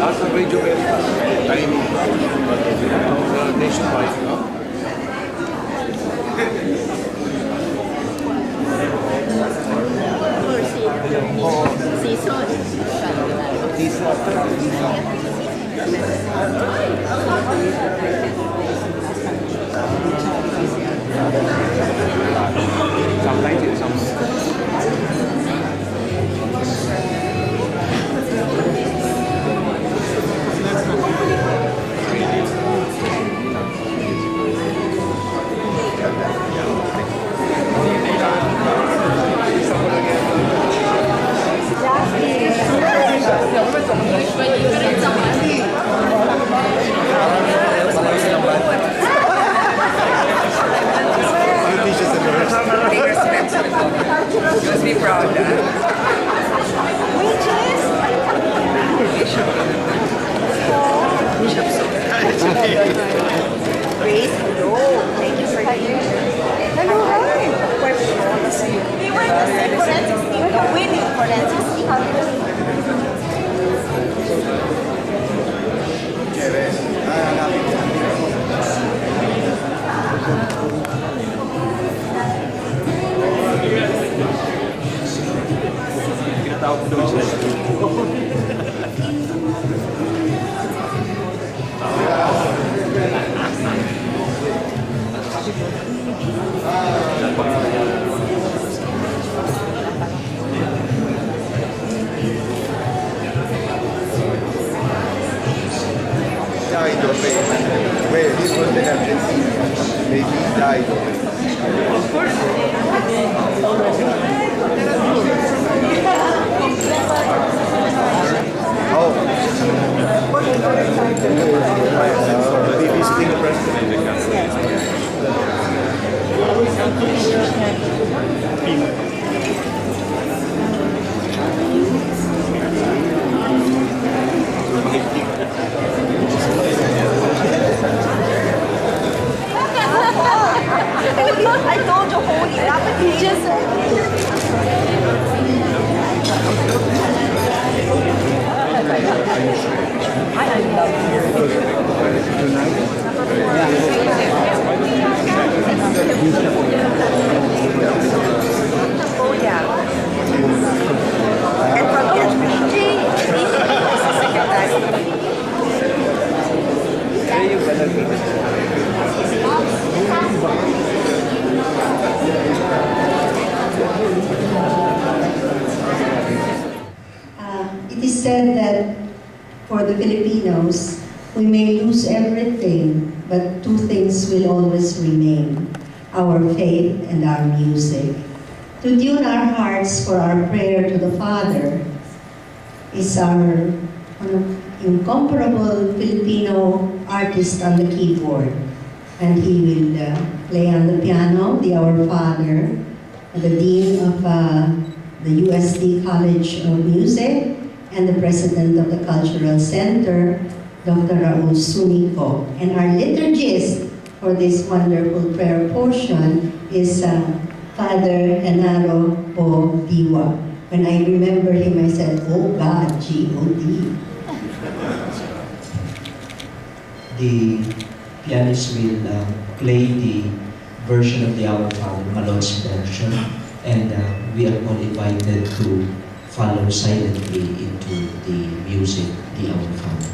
Last of radio very tiny, nationwide, you know. Sometimes it's You must be proud, Grace, hello. Thank you for being here. Hello, hi. We were in the same forensics team, the winning forensics team. Died of it. Well, he was in Argentina. Maybe he died of it. Of course. maybe visiting the president in the country. I told you, holy, rapid just. Oh, yeah. And from SPG, is the secretary. It is said that for the Filipinos, we may lose everything, but two things will always remain: our faith and our music. To tune our hearts for our prayer to the Father is our incomparable Filipino artist on the keyboard. And he will play on the piano, the Our Father, the Dean of the USD College of Music, and the President of the Cultural Center, Dr. Raul Sunico. And our liturgist for this wonderful prayer portion is Father Genaro Po Diwa. When I remember him, I said, oh God, G-O-D. The pianist will play the version of the Our Father, Malon's version, and we are all invited to follow silently into the music, the Our Father.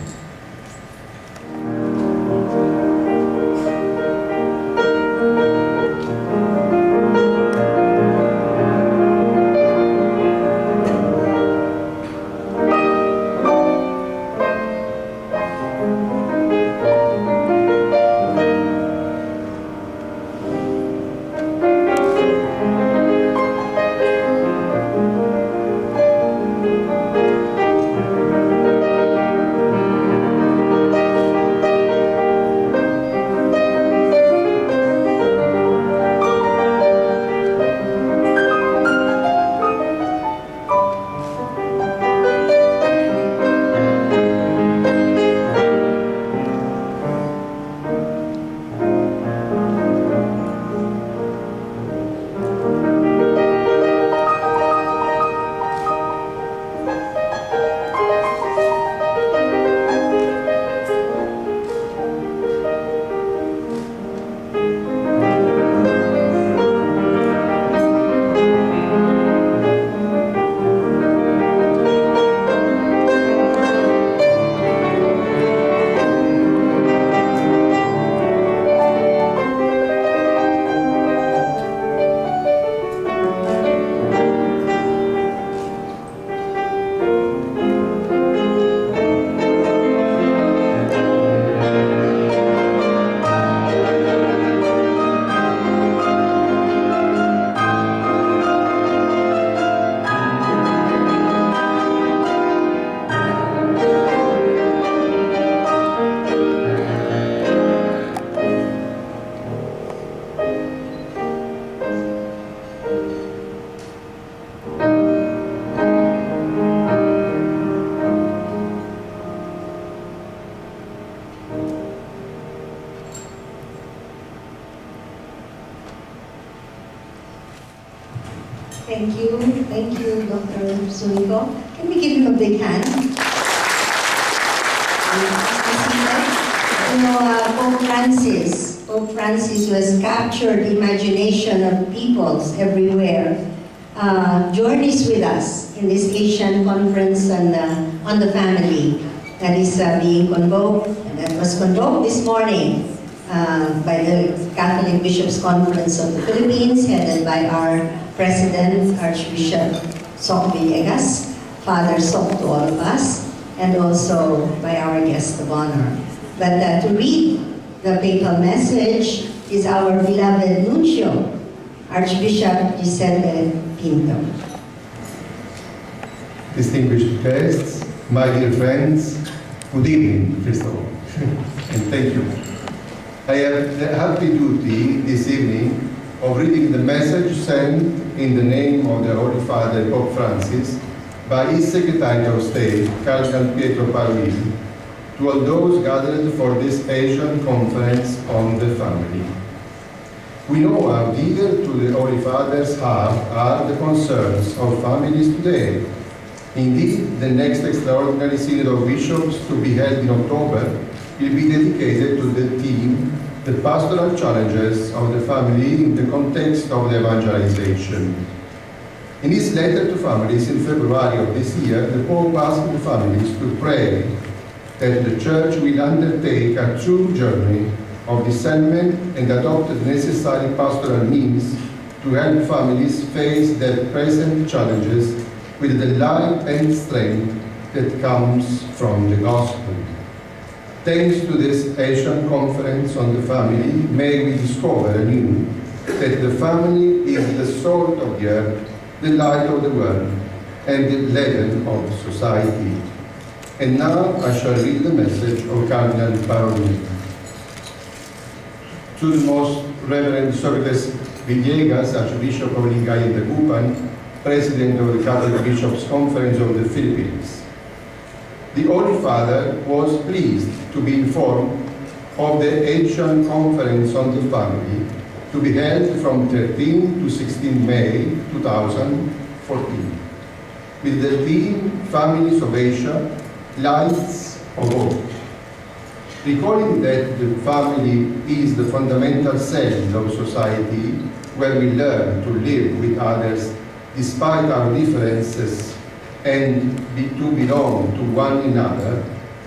Thank you, Dr. Zunigo. Can we give him a big hand? You know, Pope Francis, who has captured the imagination of peoples everywhere, journeys with us in this Asian conference on the family that is being convoked, and that was convoked this morning by the Catholic Bishops' Conference of the Philippines, headed by our President, Archbishop Soc Villegas, Father Soc to all of us, and also by our guest of honor. But to read the papal message is our beloved Nuncio, Archbishop Giuseppe Pinto. Distinguished guests, my dear friends, good evening, first of all, and thank you. I have the happy duty this evening of reading the message sent in the name of the Holy Father Pope Francis by his Secretary of State, Cardinal Pietro Parolin, to all those gathered for this Asian Conference on the Family. We know how dear to the Holy Father's heart are the concerns of families today. Indeed, the next extraordinary Synod of Bishops to be held in October will be dedicated to the theme, the pastoral challenges of the family in the context of the evangelization. In his letter to families in February of this year, the Pope asked the families to pray that the Church will undertake a true journey of discernment and adopt the necessary pastoral means to help families face their present challenges with the light and strength that comes from the Gospel. Thanks to this Asian Conference on the Family, may we discover anew that the family is the salt of the earth, the light of the world, and the leaven of society. And now I shall read the message of Cardinal Parolin. To the Most Reverend Socrates Villegas, Archbishop of Ligay and Dagupan, President of the Catholic Bishops' Conference of the Philippines. The Holy Father was pleased to be informed of the Asian Conference on the Family to be held from 13 to 16 May 2014 with the theme Families of Asia, Lights of Hope. Recalling that the family is the fundamental cell of society where we learn to live with others despite our differences and to belong to one another,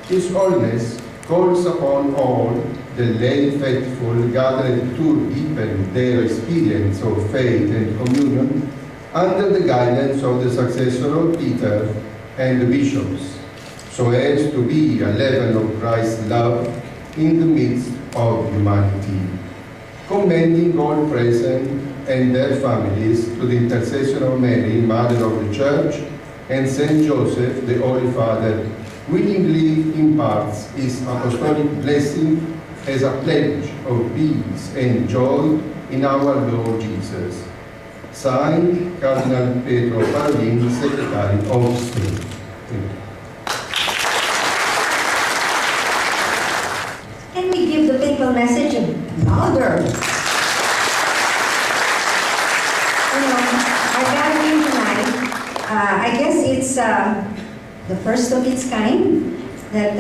His Holiness calls upon all the lay faithful gathered to deepen their experience of faith and communion under the guidance of the successor of Peter and the bishops, so as to be a level of Christ's love in the midst of humanity. Commending all present and their families to the intercession of Mary, Mother of the Church, and Saint Joseph, the Holy Father, willingly imparts his apostolic blessing as a pledge of peace and joy in our Lord Jesus. Signed, Cardinal Pietro Parolin, Secretary of State. Can we give the papal message louder? You know, our gathering tonight, I guess it's the first of its kind that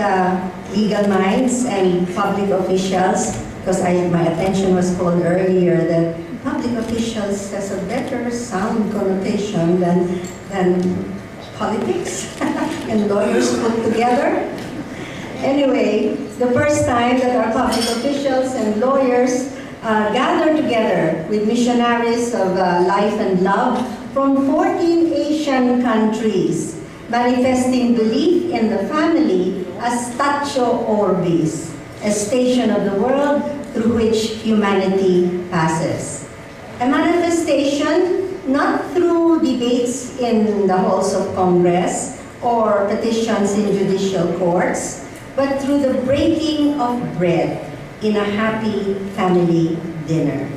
legal minds and public officials, because my attention was called earlier that public officials has a better sound connotation than politics and lawyers put together. Anyway, the first time that our public officials and lawyers gathered together with missionaries of life and love from 14 Asian countries, manifesting belief in the family as Statio Orbis, a station of the world through which humanity passes. A manifestation not through debates in the halls of Congress or petitions in judicial courts, but through the breaking of bread in a happy family dinner.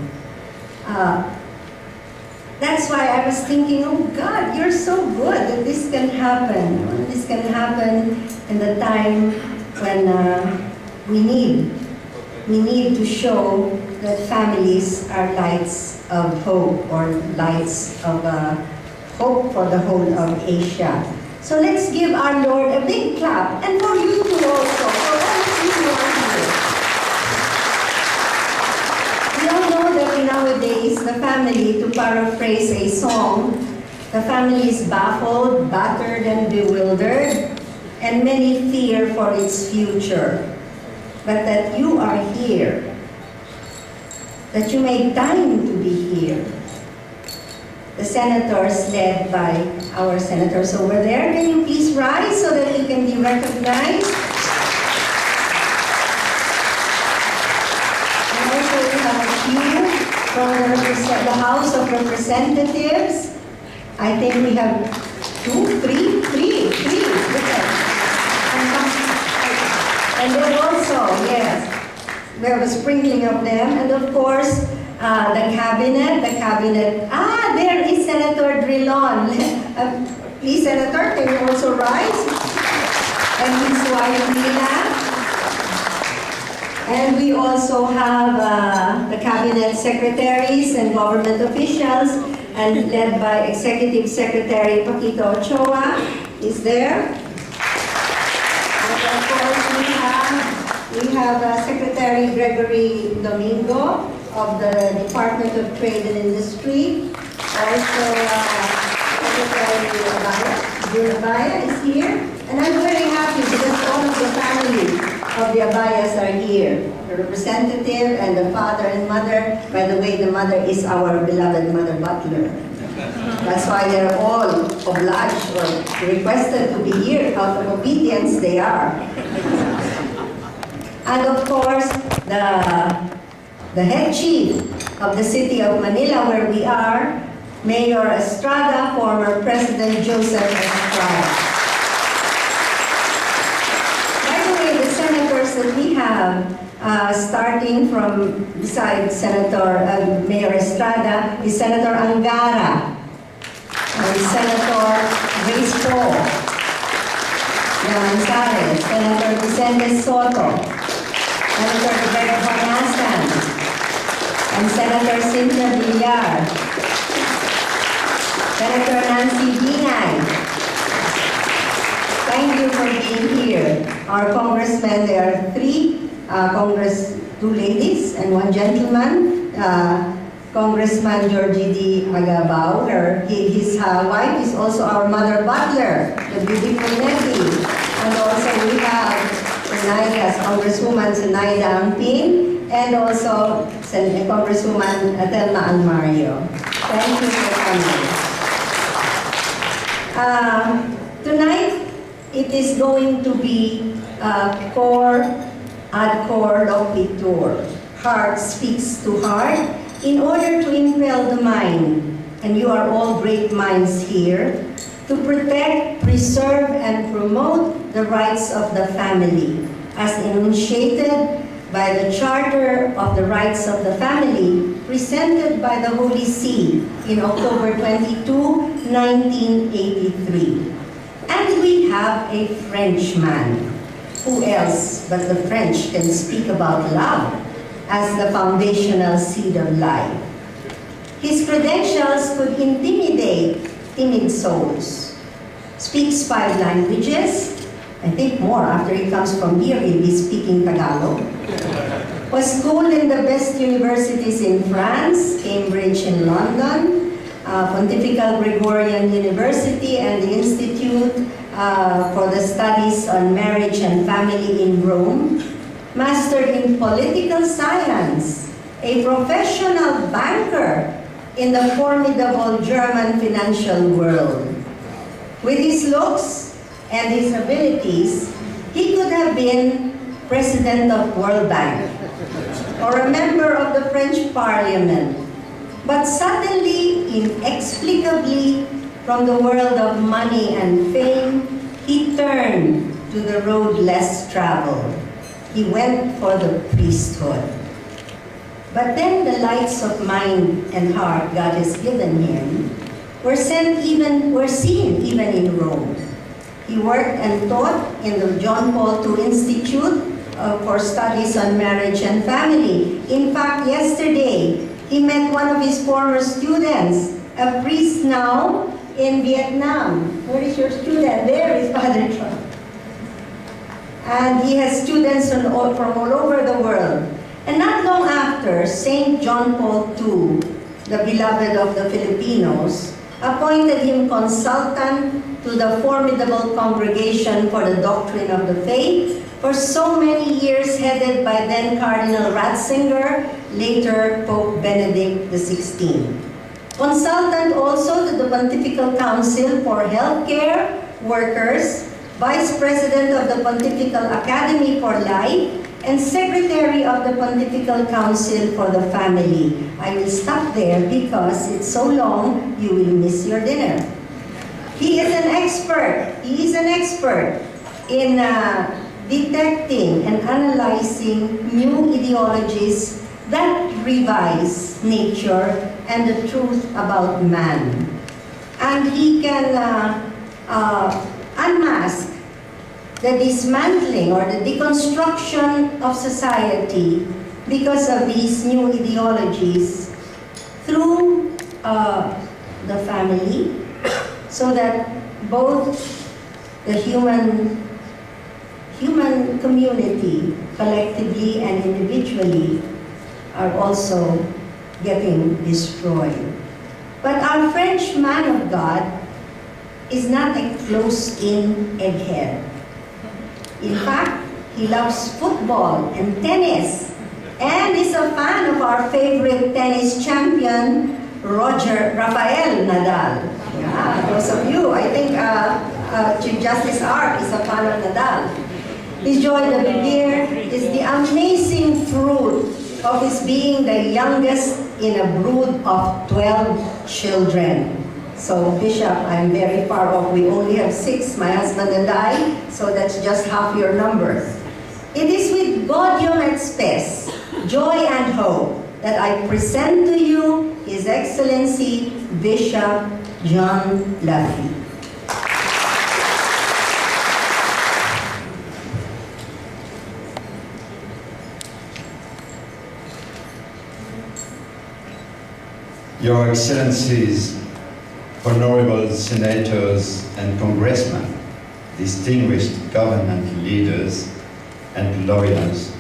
That's why I was thinking, oh God, you're so good that this can happen. This can happen in the time when we need we need to show that families are lights of hope, or lights of hope for the whole of Asia. So let's give our Lord a big clap, and for you too also, for all of you who are here. We all know that nowadays the family, to paraphrase a song, the family is baffled, battered, and bewildered, and many fear for its future. But that you are here, that you made time to be here. The senators, led by our senators over there, can you please rise so that you can be recognized? And also we have a few from the House of Representatives. I think we have three. And then also, yes, we have a sprinkling of them. And of course, the cabinet, there is Senator Drilon. Please, Senator, can you also rise? And his wife, Mila. And we also have the cabinet secretaries and government officials, and led by Executive Secretary Paquito Ochoa is there. And of course, we have Secretary Gregory Domingo of the Department of Trade and Industry. Also, Secretary Abaya is here. And I'm very happy because all of the family of the Abayas are here. The representative and the father and mother. By the way, the mother is our beloved Mother Butler. That's why they're all obliged or requested to be here. Out of obedience, they are. And of course, the head chief of the city of Manila, where we are, Mayor Estrada, former President Joseph Estrada. By the way, the senators that we have, starting from beside Mayor Estrada, is Senator Angara, and Senator Grace Poe, Senator Vicente Soto, Senator Roberto Banasan, and Senator Cynthia Villar, Senator Nancy Binay. Thank you for being here. Our congressmen, there are two ladies and one gentleman. Congressman Georgie D. Agabao, his wife is also our Mother Butler, the beautiful Nettie. And also we have Congresswoman Zenaida Angpin, and also Congresswoman Atelma Almario. Thank you for coming. Tonight, it is going to be Cor ad Cor Loquitur. Heart speaks to heart in order to impel the mind, and you are all great minds here, to protect, preserve, and promote the rights of the family, as enunciated by the Charter of the Rights of the Family, presented by the Holy See in October 22, 1983. And we have a Frenchman. Who else but the French can speak about love as the foundational seed of life? His credentials could intimidate timid souls. Speaks 5 languages. I think more after he comes from here, he'll be speaking Tagalog. Was schooled in the best universities in France, Cambridge in London, Pontifical Gregorian University, and the Institute for the Studies on Marriage and Family in Rome. Mastered in political science, a professional banker in the formidable German financial world. With his looks and his abilities, he could have been president of World Bank or a member of the French Parliament. But suddenly, inexplicably, from the world of money and fame, he turned to the road less traveled. He went for the priesthood. But then the lights of mind and heart God has given him were seen even in Rome. He worked and taught in the John Paul II Institute for studies on marriage and family. In fact, yesterday, he met one of his former students, a priest now in Vietnam. Where is your student? There is Father Trump. And he has students from all over the world. And not long after, St. John Paul II, the beloved of the Filipinos, appointed him consultant to the formidable Congregation for the Doctrine of the Faith, for so many years headed by then Cardinal Ratzinger, later Pope Benedict XVI. Consultant also to the Pontifical Council for Healthcare Workers, Vice President of the Pontifical Academy for Life, and Secretary of the Pontifical Council for the Family. I will stop there because it's so long, you will miss your dinner. He is an expert. He is an expert in detecting and analyzing new ideologies that revise nature and the truth about man. And he can unmask the dismantling or the deconstruction of society because of these new ideologies through the family, so that both the human community, collectively and individually, are also getting destroyed. But our French man of God is not a close-in egghead. In fact, he loves football and tennis, and is a fan of our favorite tennis champion, Rafael Nadal. Yeah, those of you, I think Chief Justice Art is a fan of Nadal. His joy de vivir is the amazing fruit of his being the youngest in a brood of 12 children. So, Bishop, I'm very far off. We only have 6, my husband and I, so that's just half your number. It is with Gaudium et Spes, joy and hope, that I present to you His Excellency Bishop John Laffitte. Your Excellencies, honorable senators and congressmen, distinguished government leaders and lawyers,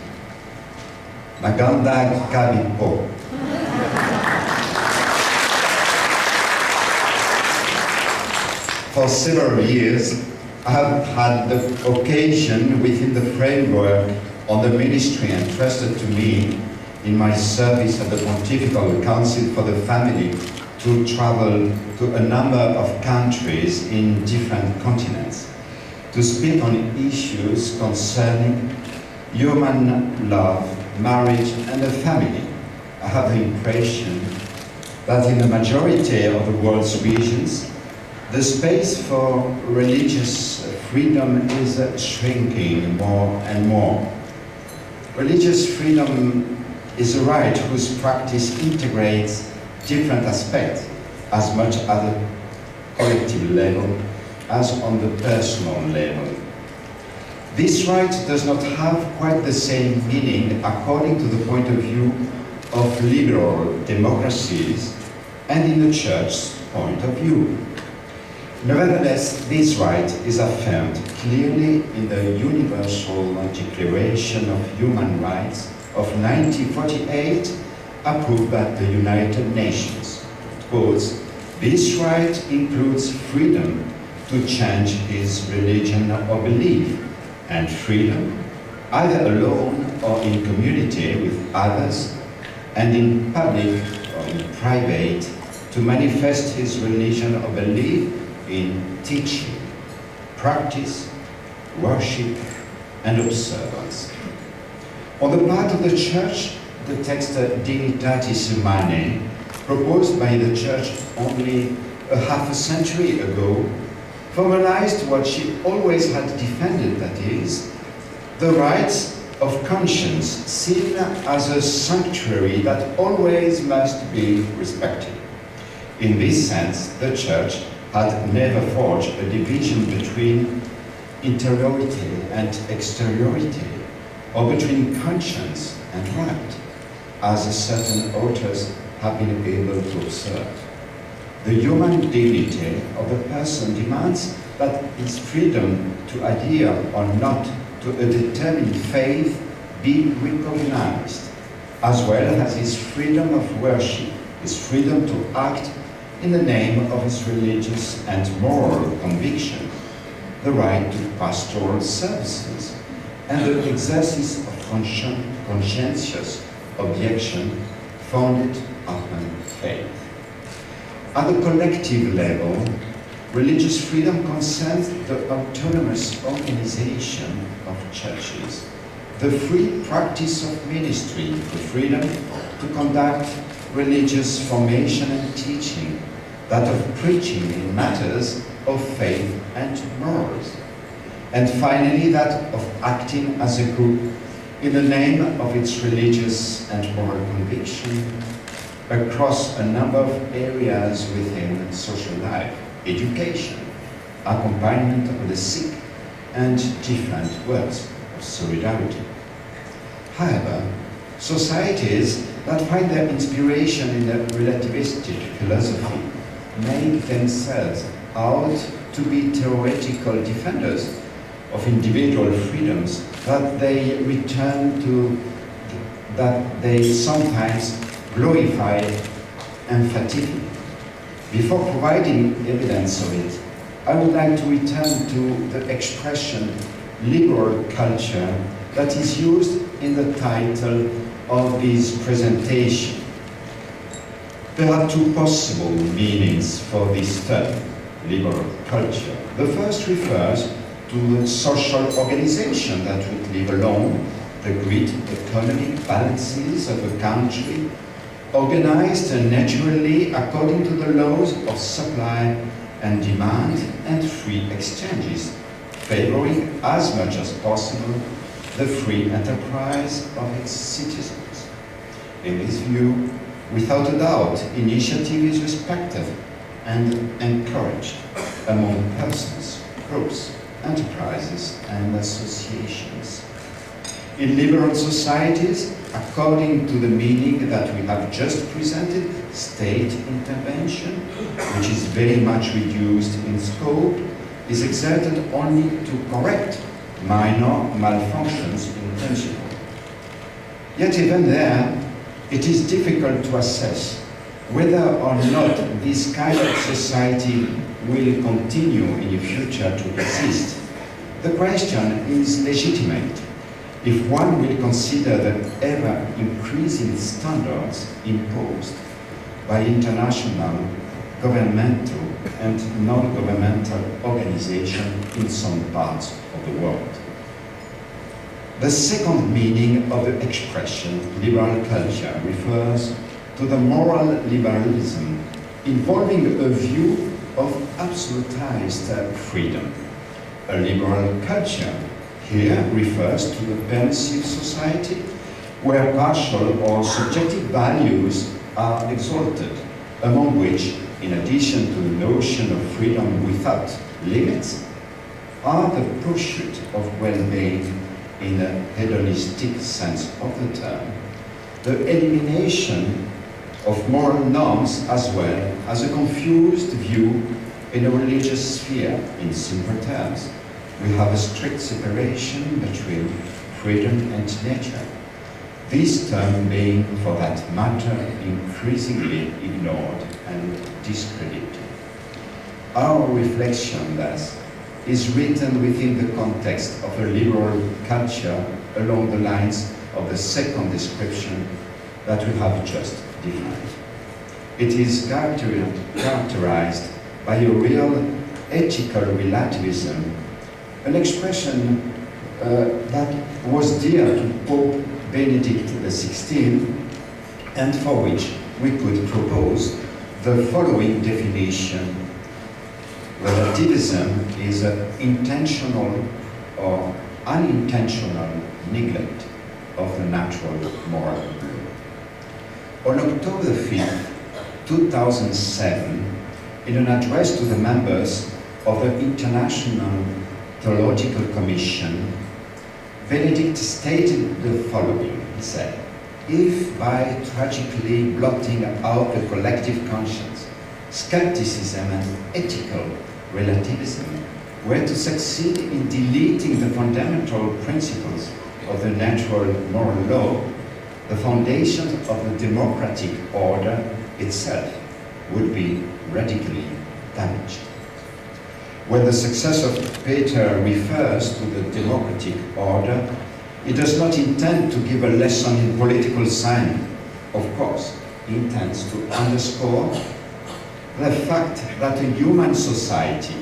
Magandang gabi po. For several years, I have had the occasion within the framework of the ministry entrusted to me in my service at the Pontifical Council for the Family to travel to a number of countries in different continents to speak on issues concerning human love, marriage, and the family. I have the impression that in the majority of the world's regions, the space for religious freedom is shrinking more and more. Religious freedom is a right whose practice integrates different aspects as much at the collective level as on the personal level. This right does not have quite the same meaning according to the point of view of liberal democracies and in the Church's point of view. Nevertheless, this right is affirmed clearly in the Universal Declaration of Human Rights of 1948, approved by the United Nations. It quotes, "This right includes freedom to change his religion or belief, and freedom, either alone or in community with others, and in public or in private, to manifest his religion or belief in teaching, practice, worship, and observance." On the part of the Church, the text Dignitatis Humanae, proposed by the Church only a half a century ago, formalized what she always had defended, that is, the rights of conscience seen as a sanctuary that always must be respected. In this sense, the Church had never forged a division between interiority and exteriority, or between conscience and right, as certain authors have been able to observe. The human dignity of the person demands that his freedom to adhere or not to a determined faith be recognized, as well as his freedom of worship, his freedom to act in the name of his religious and moral conviction, the right to pastoral services, and the exercise of conscientious objection founded upon faith. At the collective level, religious freedom concerns the autonomous organization of churches, the free practice of ministry, the freedom to conduct religious formation and teaching, that of preaching in matters of faith and morals, and finally that of acting as a group in the name of its religious and moral conviction across a number of areas within social life: education, accompaniment of the sick, and different works of solidarity. However, societies that find their inspiration in the relativistic philosophy make themselves out to be theoretical defenders of individual freedoms that they return to, that they sometimes glorify emphatically. Before providing evidence of it, I would like to return to the expression liberal culture that is used in the title of this presentation. There are two possible meanings for this term, liberal culture. The first refers to the social organization that would live along the great economic balances of a country, organized naturally according to the laws of supply and demand and free exchanges, favoring as much as possible the free enterprise of its citizens. In this view, without a doubt, initiative is respected and encouraged among persons, groups, enterprises, and associations. In liberal societies, according to the meaning that we have just presented, state intervention, which is very much reduced in scope, is exerted only to correct minor malfunctions in principle. Yet even there, it is difficult to assess whether or not this kind of society will continue in the future to exist. The question is legitimate if one will consider the ever-increasing standards imposed by international, governmental, and non-governmental organizations in some parts of the world. The second meaning of the expression liberal culture refers to the moral liberalism involving a view of absolutized freedom. A liberal culture here refers to the permissive society where partial or subjective values are exalted, among which, in addition to the notion of freedom without limits, are the pursuit of well-being in a hedonistic sense of the term, the elimination of moral norms as well as a confused view in a religious sphere. In simple terms, we have a strict separation between freedom and nature, this term being, for that matter, increasingly ignored and discredited. Our reflection, thus, is written within the context of a liberal culture along the lines of the second description that we have just defined. It is characterized by a real ethical relativism, an expression that was dear to Pope Benedict XVI, and for which we could propose the following definition: relativism is an intentional or unintentional neglect of the natural moral law. On October 5th, 2007, in an address to the members of the International Theological Commission, Benedict stated the following. He said, "If by tragically blotting out the collective conscience, skepticism and ethical relativism were to succeed in deleting the fundamental principles of the natural moral law, the foundation of the democratic order itself would be radically damaged." When the successor Peter refers to the democratic order, he does not intend to give a lesson in political science. Of course, he intends to underscore the fact that a human society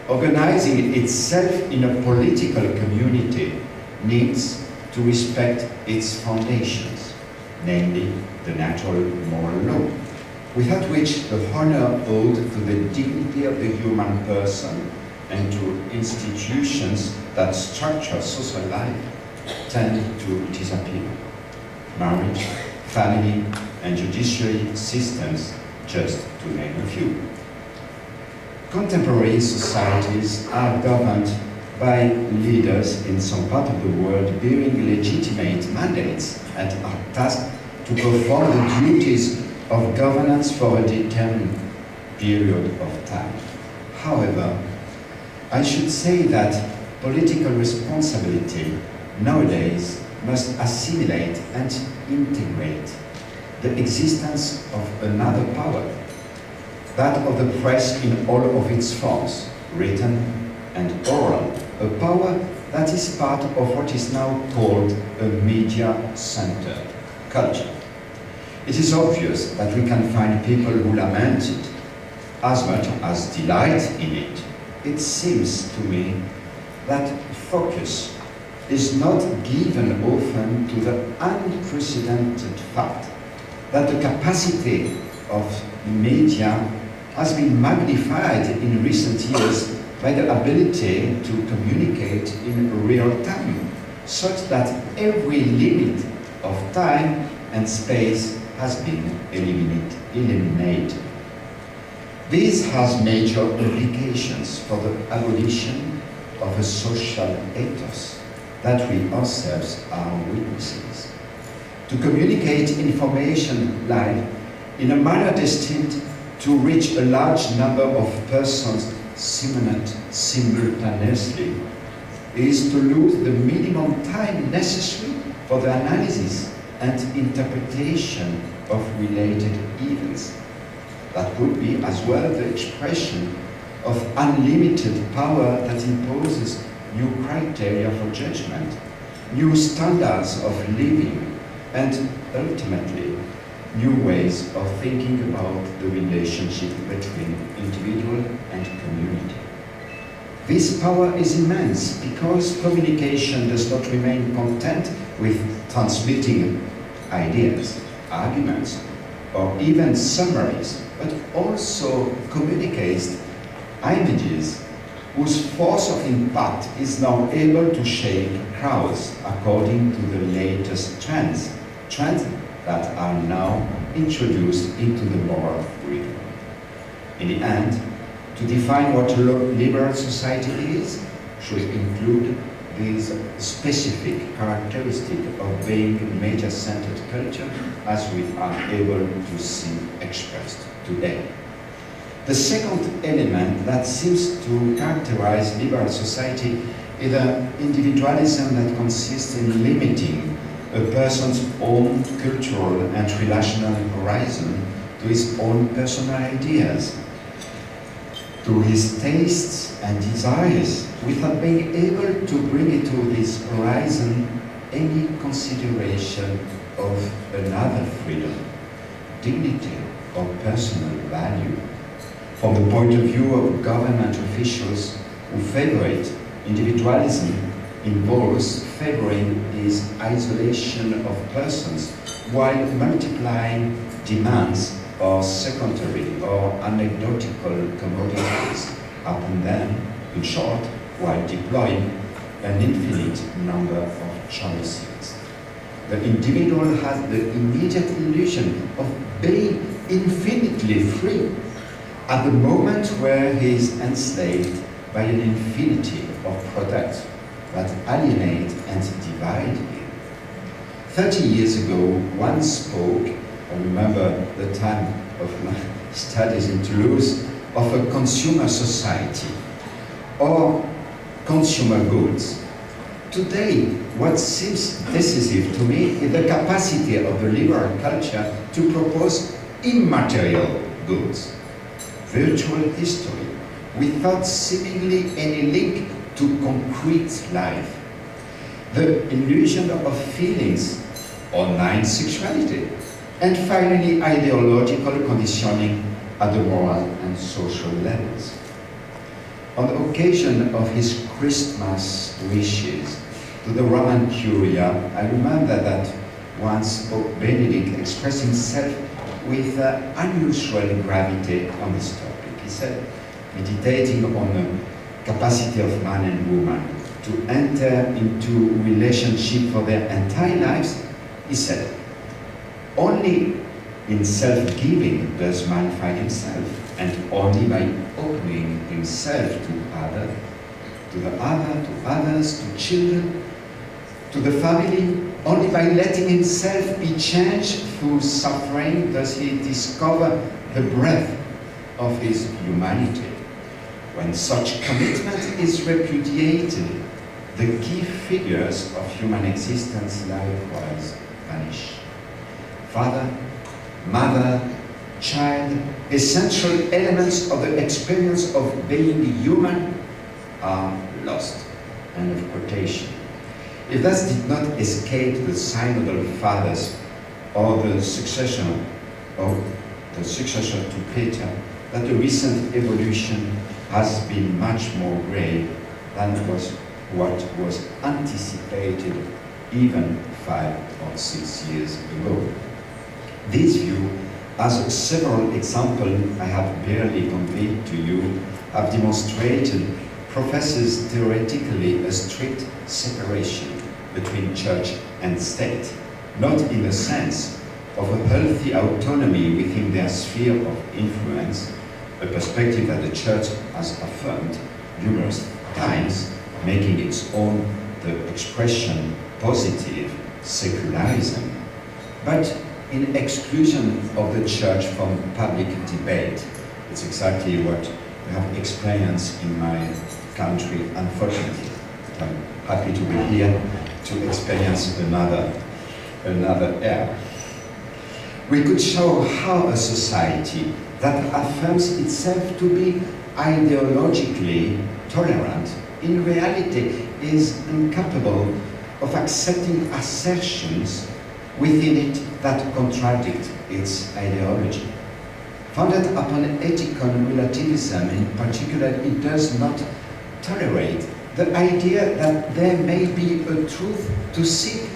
organizing itself in a political community needs to respect its foundations, namely the natural moral law, without which the honor owed to the dignity of the human person and to institutions that structure social life tend to disappear. Marriage, family, and judiciary systems, just to name a few. Contemporary societies are governed by leaders in some part of the world bearing legitimate mandates and are tasked to perform the duties of governance for a determined period of time. However, I should say that political responsibility nowadays must assimilate and integrate the existence of another power, that of the press in all of its forms, written and oral, a power that is part of what is now called a media-centered culture. It is obvious that we can find people who lament it as much as delight in it. It seems to me that focus is not given often to the unprecedented fact that the capacity of media has been magnified in recent years by the ability to communicate in real time, such that every limit of time and space has been eliminated. This has major implications for the abolition of a social ethos that we ourselves are witnesses. To communicate information live in a manner destined to reach a large number of persons simultaneously is to lose the minimum time necessary for the analysis and interpretation of related events. That would be as well the expression of unlimited power that imposes new criteria for judgment, new standards of living, and ultimately new ways of thinking about the relationship between individual and community. This power is immense because communication does not remain content with transmitting ideas, arguments, or even summaries, but also communicates images whose force of impact is now able to shake crowds according to the latest trends that are now introduced into the moral freedom. In the end, to define what liberal society is should include this specific characteristic of being media-centered culture as we are able to see expressed today. The second element that seems to characterize liberal society is the individualism that consists in limiting a person's own cultural and relational horizon to his own personal ideas, to his tastes and desires, without being able to bring into this horizon any consideration of another freedom, dignity, or personal value. From the point of view of government officials who favor it, individualism involves favoring this isolation of persons while multiplying demands or secondary or anecdotal commodities upon them, in short, while deploying an infinite number of choices. The individual has the immediate illusion of being infinitely free at the moment where he is enslaved by an infinity of products, that alienate and divide him. 30 years ago, one spoke, I remember the time of my studies in Toulouse, of a consumer society or consumer goods. Today, what seems decisive to me is the capacity of the liberal culture to propose immaterial goods, virtual history, without seemingly any link to concrete life. The illusion of feelings, online sexuality, and finally ideological conditioning at the moral and social levels. On the occasion of his Christmas wishes to the Roman Curia, I remember that once Pope Benedict expressed himself with unusual gravity on this topic. He said, meditating on the capacity of man and woman to enter into relationship for their entire lives, he said, only in self-giving does man find himself, and only by opening himself to other, to others, to children, to the family, only by letting himself be changed through suffering does he discover the breadth of his humanity. When such commitment is repudiated, the key figures of human existence likewise vanish. Father, mother, child, essential elements of the experience of being human are lost. End of quotation. If that did not escape the synodal fathers or the successor to Peter, that the recent evolution has been much more grave than what was anticipated even 5 or 6 years ago. This view, as several examples I have barely conveyed to you have demonstrated, professes theoretically a strict separation between church and state, not in the sense of a healthy autonomy within their sphere of influence, a perspective that the church has affirmed numerous times, making its own the expression positive secularism, but in exclusion of the church from public debate. It's exactly what we have experienced in my country, unfortunately. I'm happy to be here to experience another era. We could show how a society that affirms itself to be ideologically tolerant in reality is incapable of accepting assertions within it that contradict its ideology. Founded upon ethical relativism in particular, it does not tolerate the idea that there may be a truth to seek.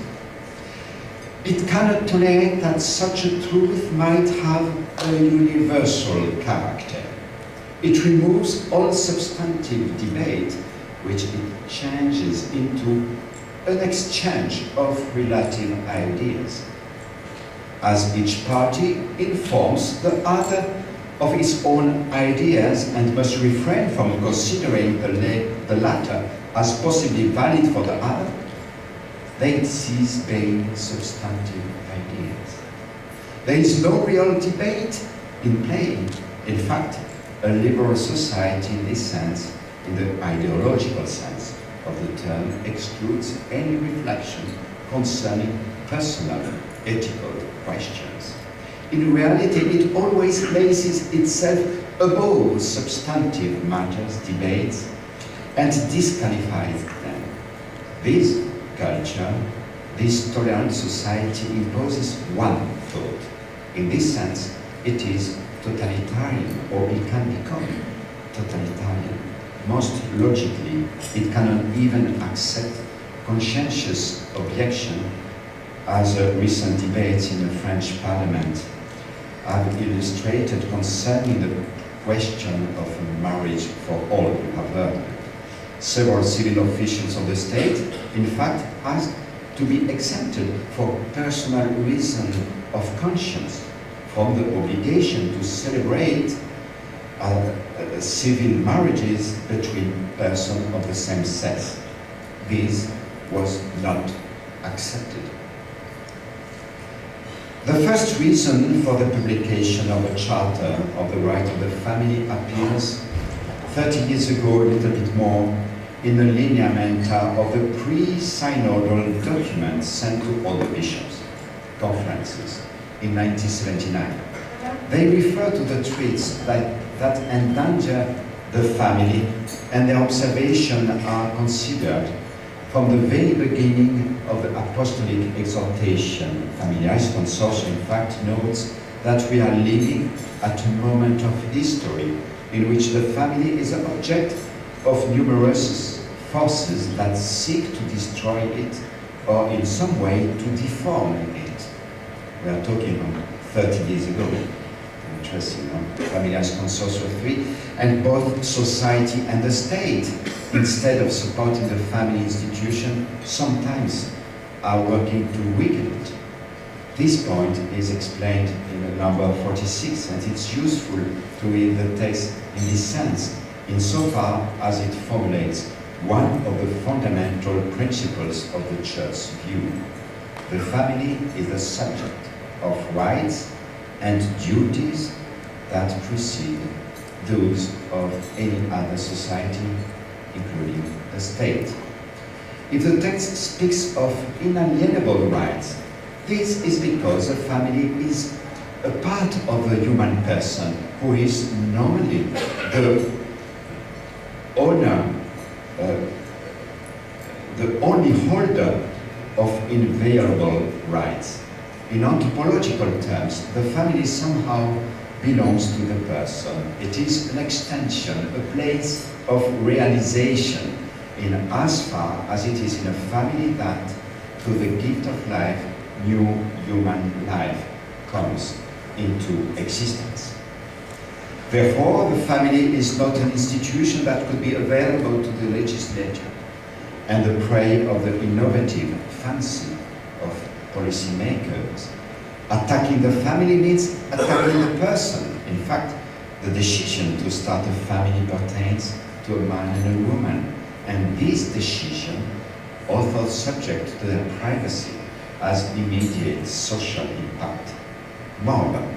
It cannot tolerate that such a truth might have a universal character. It removes all substantive debate, which it changes into an exchange of relative ideas. As each party informs the other of its own ideas and must refrain from considering the latter as possibly valid for the other, they cease being substantive ideas. There is no real debate in play. In fact, a liberal society in this sense, in the ideological sense of the term, excludes any reflection concerning personal ethical questions. In reality, it always places itself above substantive matters, debates, and disqualifies them. This culture, this tolerant society imposes one thought. In this sense, it is totalitarian, or it can become totalitarian. Most logically, it cannot even accept conscientious objection, as recent debates in the French Parliament have illustrated concerning the question of marriage for all. You have heard several civil officials of the state, in fact, has to be exempted for personal reason of conscience from the obligation to celebrate civil marriages between persons of the same sex. this was not accepted. The first reason for the publication of a Charter of the Right of the Family appears 30 years ago, a little bit more, in the lineamenta of the pre-synodal documents sent to all the bishops' conferences in 1979. They refer to the traits that endanger the family, and their observations are considered from the very beginning of the apostolic exhortation. Familiaris Consortium, in fact, notes that we are living at a moment of history in which the family is an object of numerous forces that seek to destroy it or in some way to deform it. We are talking about 30 years ago. Interesting, no? Familiaris Consortium 3, and both society and the state, instead of supporting the family institution, sometimes are working to weaken it. This point is explained in the number 46, and it's useful to read the text in this sense, insofar as it formulates one of the fundamental principles of the Church's view. The family is the subject of rights and duties that precede those of any other society, including the state. If the text speaks of inalienable rights, this is because the family is a part of the human person who is normally the owner, the only holder of inviolable rights. In anthropological terms, the family somehow belongs to the person. It is an extension, a place of realization, in as far as it is in a family that, through the gift of life, new human life comes into existence. Therefore, the family is not an institution that could be available to the legislature and the prey of the innovative fancy of policymakers. Attacking the family means attacking the person. In fact, the decision to start a family pertains to a man and a woman, and this decision, although subject to their privacy, has immediate social impact. Moreover,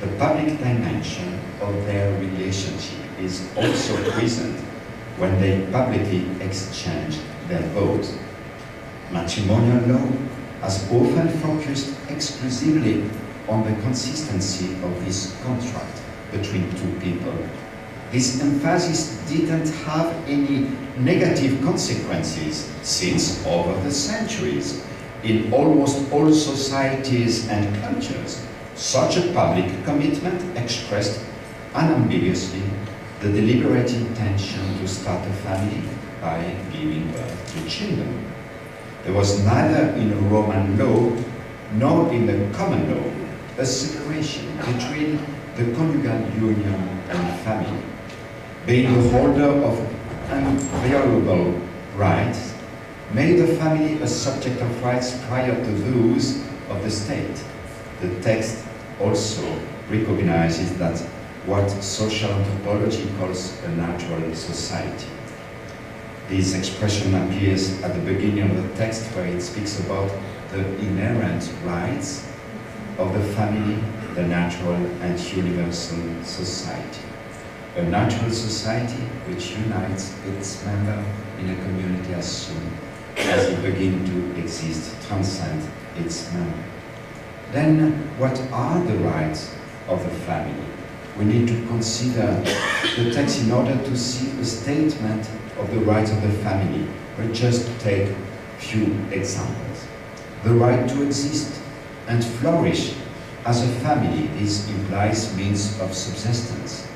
the public dimension of their relationship is also present when they publicly exchange their votes. Matrimonial law has often focused exclusively on the consistency of this contract between two people. This emphasis didn't have any negative consequences since, over the centuries, in almost all societies and cultures, such a public commitment expressed unambiguously the deliberate intention to start a family by giving birth to children. There was neither in Roman law nor in the common law a separation between the conjugal union and family. Being the holder of inviolable rights made the family a subject of rights prior to those of the state. The text also recognizes that what social anthropology calls a natural society. This expression appears at the beginning of the text, where it speaks about the inherent rights of the family, the natural and universal society. A natural society which unites its member in a community as soon as it begins to exist, transcend its member. Then, what are the rights of the family? We need to consider the text in order to see a statement of the rights of the family. We'll just take a few examples. The right to exist and flourish as a family. This implies means of subsistence.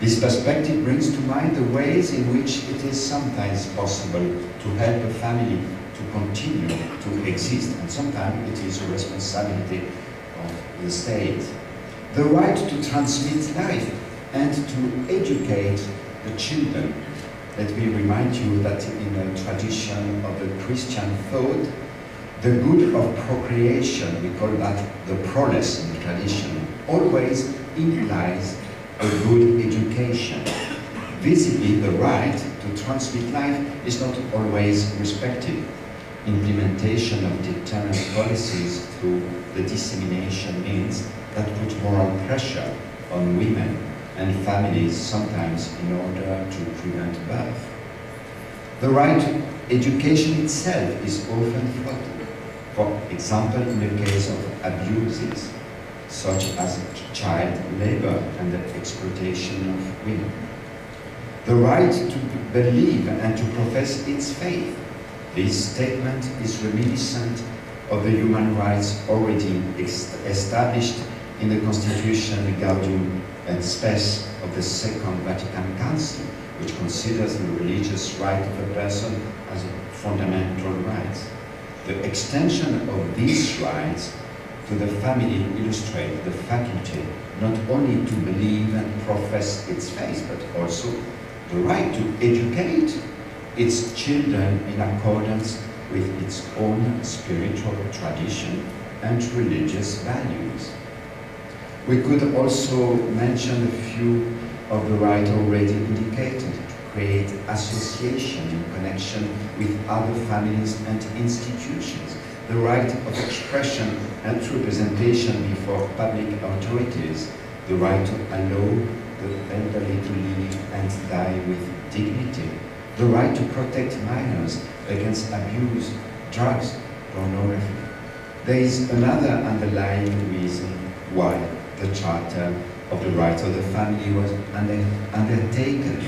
This perspective brings to mind the ways in which it is sometimes possible to help a family to continue to exist, and sometimes it is a responsibility of the state. The right to transmit life and to educate the children. Let me remind you that in the tradition of the Christian thought, the good of procreation, we call that the proles in tradition, always implies a good education. Visibly, the right to transmit life is not always respected. Implementation of deterrent policies through the dissemination means that put moral pressure on women and families, sometimes in order to prevent birth. The right to education itself is often flooded. For example, in the case of abuses, such as child labor and the exploitation of women. The right to believe and to profess its faith. This statement is reminiscent of the human rights already established in the Constitution Gaudium et Spes of the Second Vatican Council, which considers the religious right of a person as a fundamental right. The extension of these rights to the family illustrates the faculty not only to believe and profess its faith, but also the right to educate its children in accordance with its own spiritual tradition and religious values. We could also mention a few of the rights already indicated: to create association in connection with other families and institutions, the right of expression and representation before public authorities, the right to allow the elderly to live and die with dignity, the right to protect minors against abuse, drugs, pornography. There is another underlying reason why the Charter of the Rights of the Family was undertaken.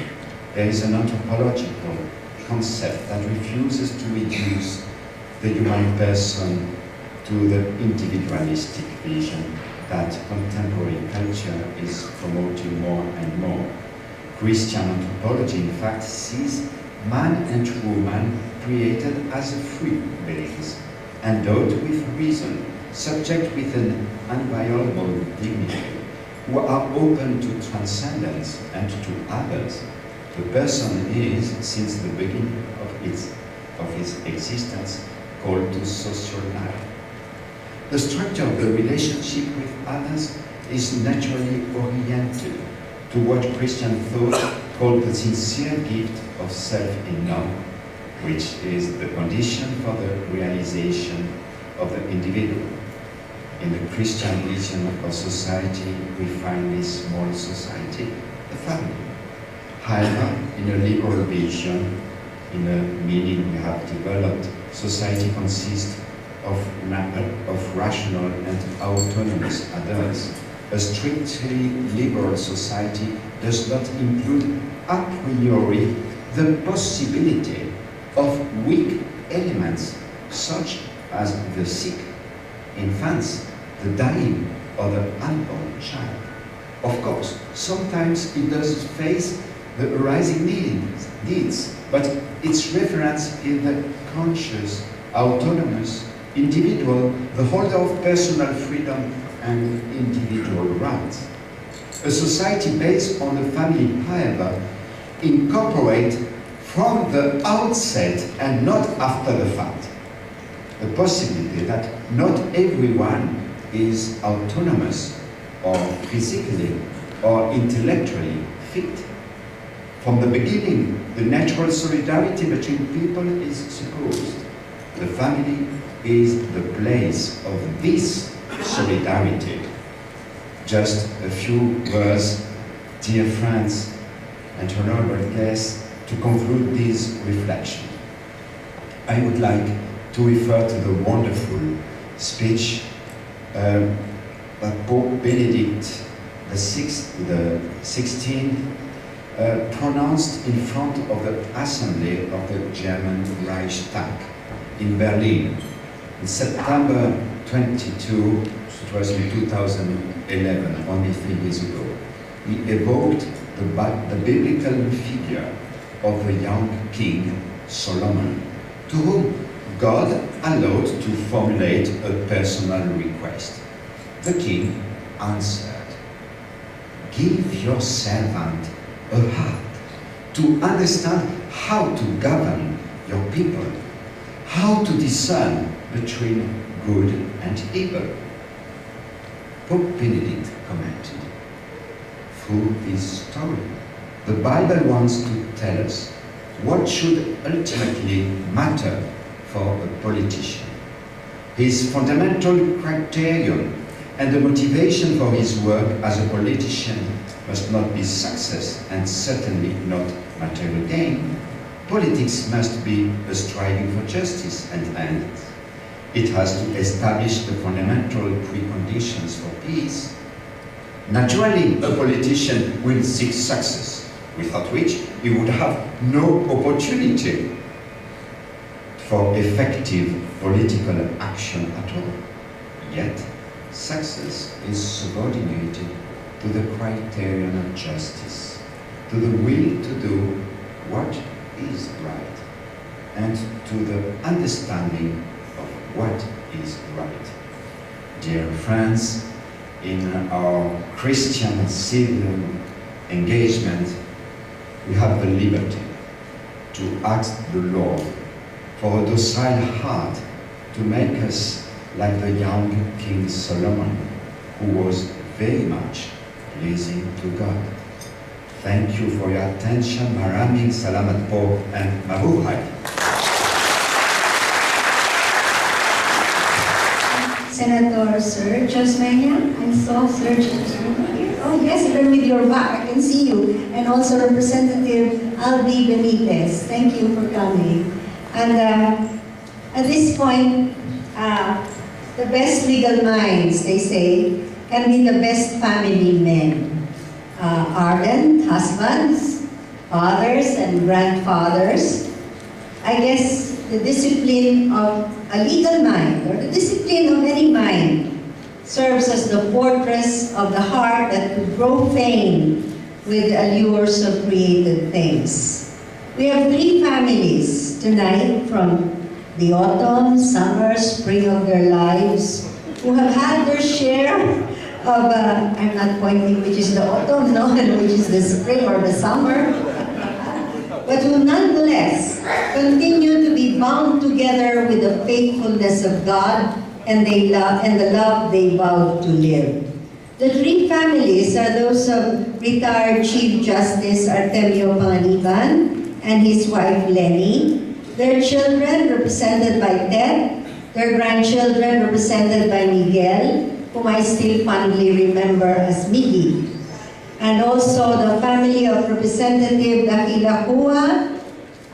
There is an anthropological concept that refuses to reduce the human person to the individualistic vision that contemporary culture is promoting more and more. Christian anthropology, in fact, sees man and woman created as free beings, endowed with reason, subject with an inviolable dignity, who are open to transcendence and to others. The person is, since the beginning of his existence, called to social life. The structure of the relationship with others is naturally oriented to what Christian thought called the sincere gift of self in love, which is the condition for the realization of the individual. In the Christian vision of society, we find this small society, the family. However, in a liberal vision, in a meaning we have developed, society consists of rational and autonomous adults. A strictly liberal society does not include a priori the possibility of weak elements such as the sick, infants, the dying, or the unborn child. Of course, sometimes it does face the arising needs, but its reference is the conscious, autonomous individual, the holder of personal freedom and individual rights. A society based on the family, however, incorporates from the outset and not after the fact the possibility that not everyone is autonomous or physically or intellectually fit. From the beginning, the natural solidarity between people is supposed. The family is the place of this solidarity. Just a few words, dear friends and honorable guests, to conclude this reflection. I would like to refer to the wonderful speech that Pope Benedict XVI pronounced in front of the Assembly of the German Reichstag in Berlin in September 22, it was in 2011, only 3 years ago. He evoked the biblical figure of the young king Solomon, to whom God allowed to formulate a personal request. The king answered, "Give your servant a heart to understand how to govern your people, how to discern between good and evil." Pope Benedict commented, "Through this story, the Bible wants to tell us what should ultimately matter for a politician. His fundamental criterion and the motivation for his work as a politician must not be success and certainly not material gain. Politics must be a striving for justice and ends. It has to establish the fundamental preconditions for peace. Naturally, a politician will seek success, without which he would have no opportunity for effective political action at all. Yet, success is subordinated to the criterion of justice, to the will to do what is right, and to the understanding of what is right. Dear friends, in our Christian civil engagement, we have the liberty to ask the Lord for a docile heart to make us like the young King Solomon, who was very much pleasing to God. Thank you for your attention. Maraming salamat po and mabuhay. Senator Sir Josmeña, I saw Sir Josmeña here. Oh yes, even with your back, I can see you. And also Representative Albi Benitez. Thank you for coming. And at this point, the best legal minds, they say, can be the best family men. Ardent husbands, fathers, and grandfathers. I guess the discipline of a legal mind, or the discipline of any mind, serves as the fortress of the heart that could grow faint with the allures of created things. We have three families tonight from the autumn, summer, spring of their lives who have had their share of, I'm not pointing which is the autumn, no, and which is the spring or the summer, but who nonetheless continue to be bound together with the faithfulness of God and the love they vowed to live. The three families are those of retired Chief Justice Artemio Panganiban and his wife Lenny, their children represented by Ted, their grandchildren represented by Miguel, whom I still fondly remember as Miggy, and also the family of Representative Dakilahua.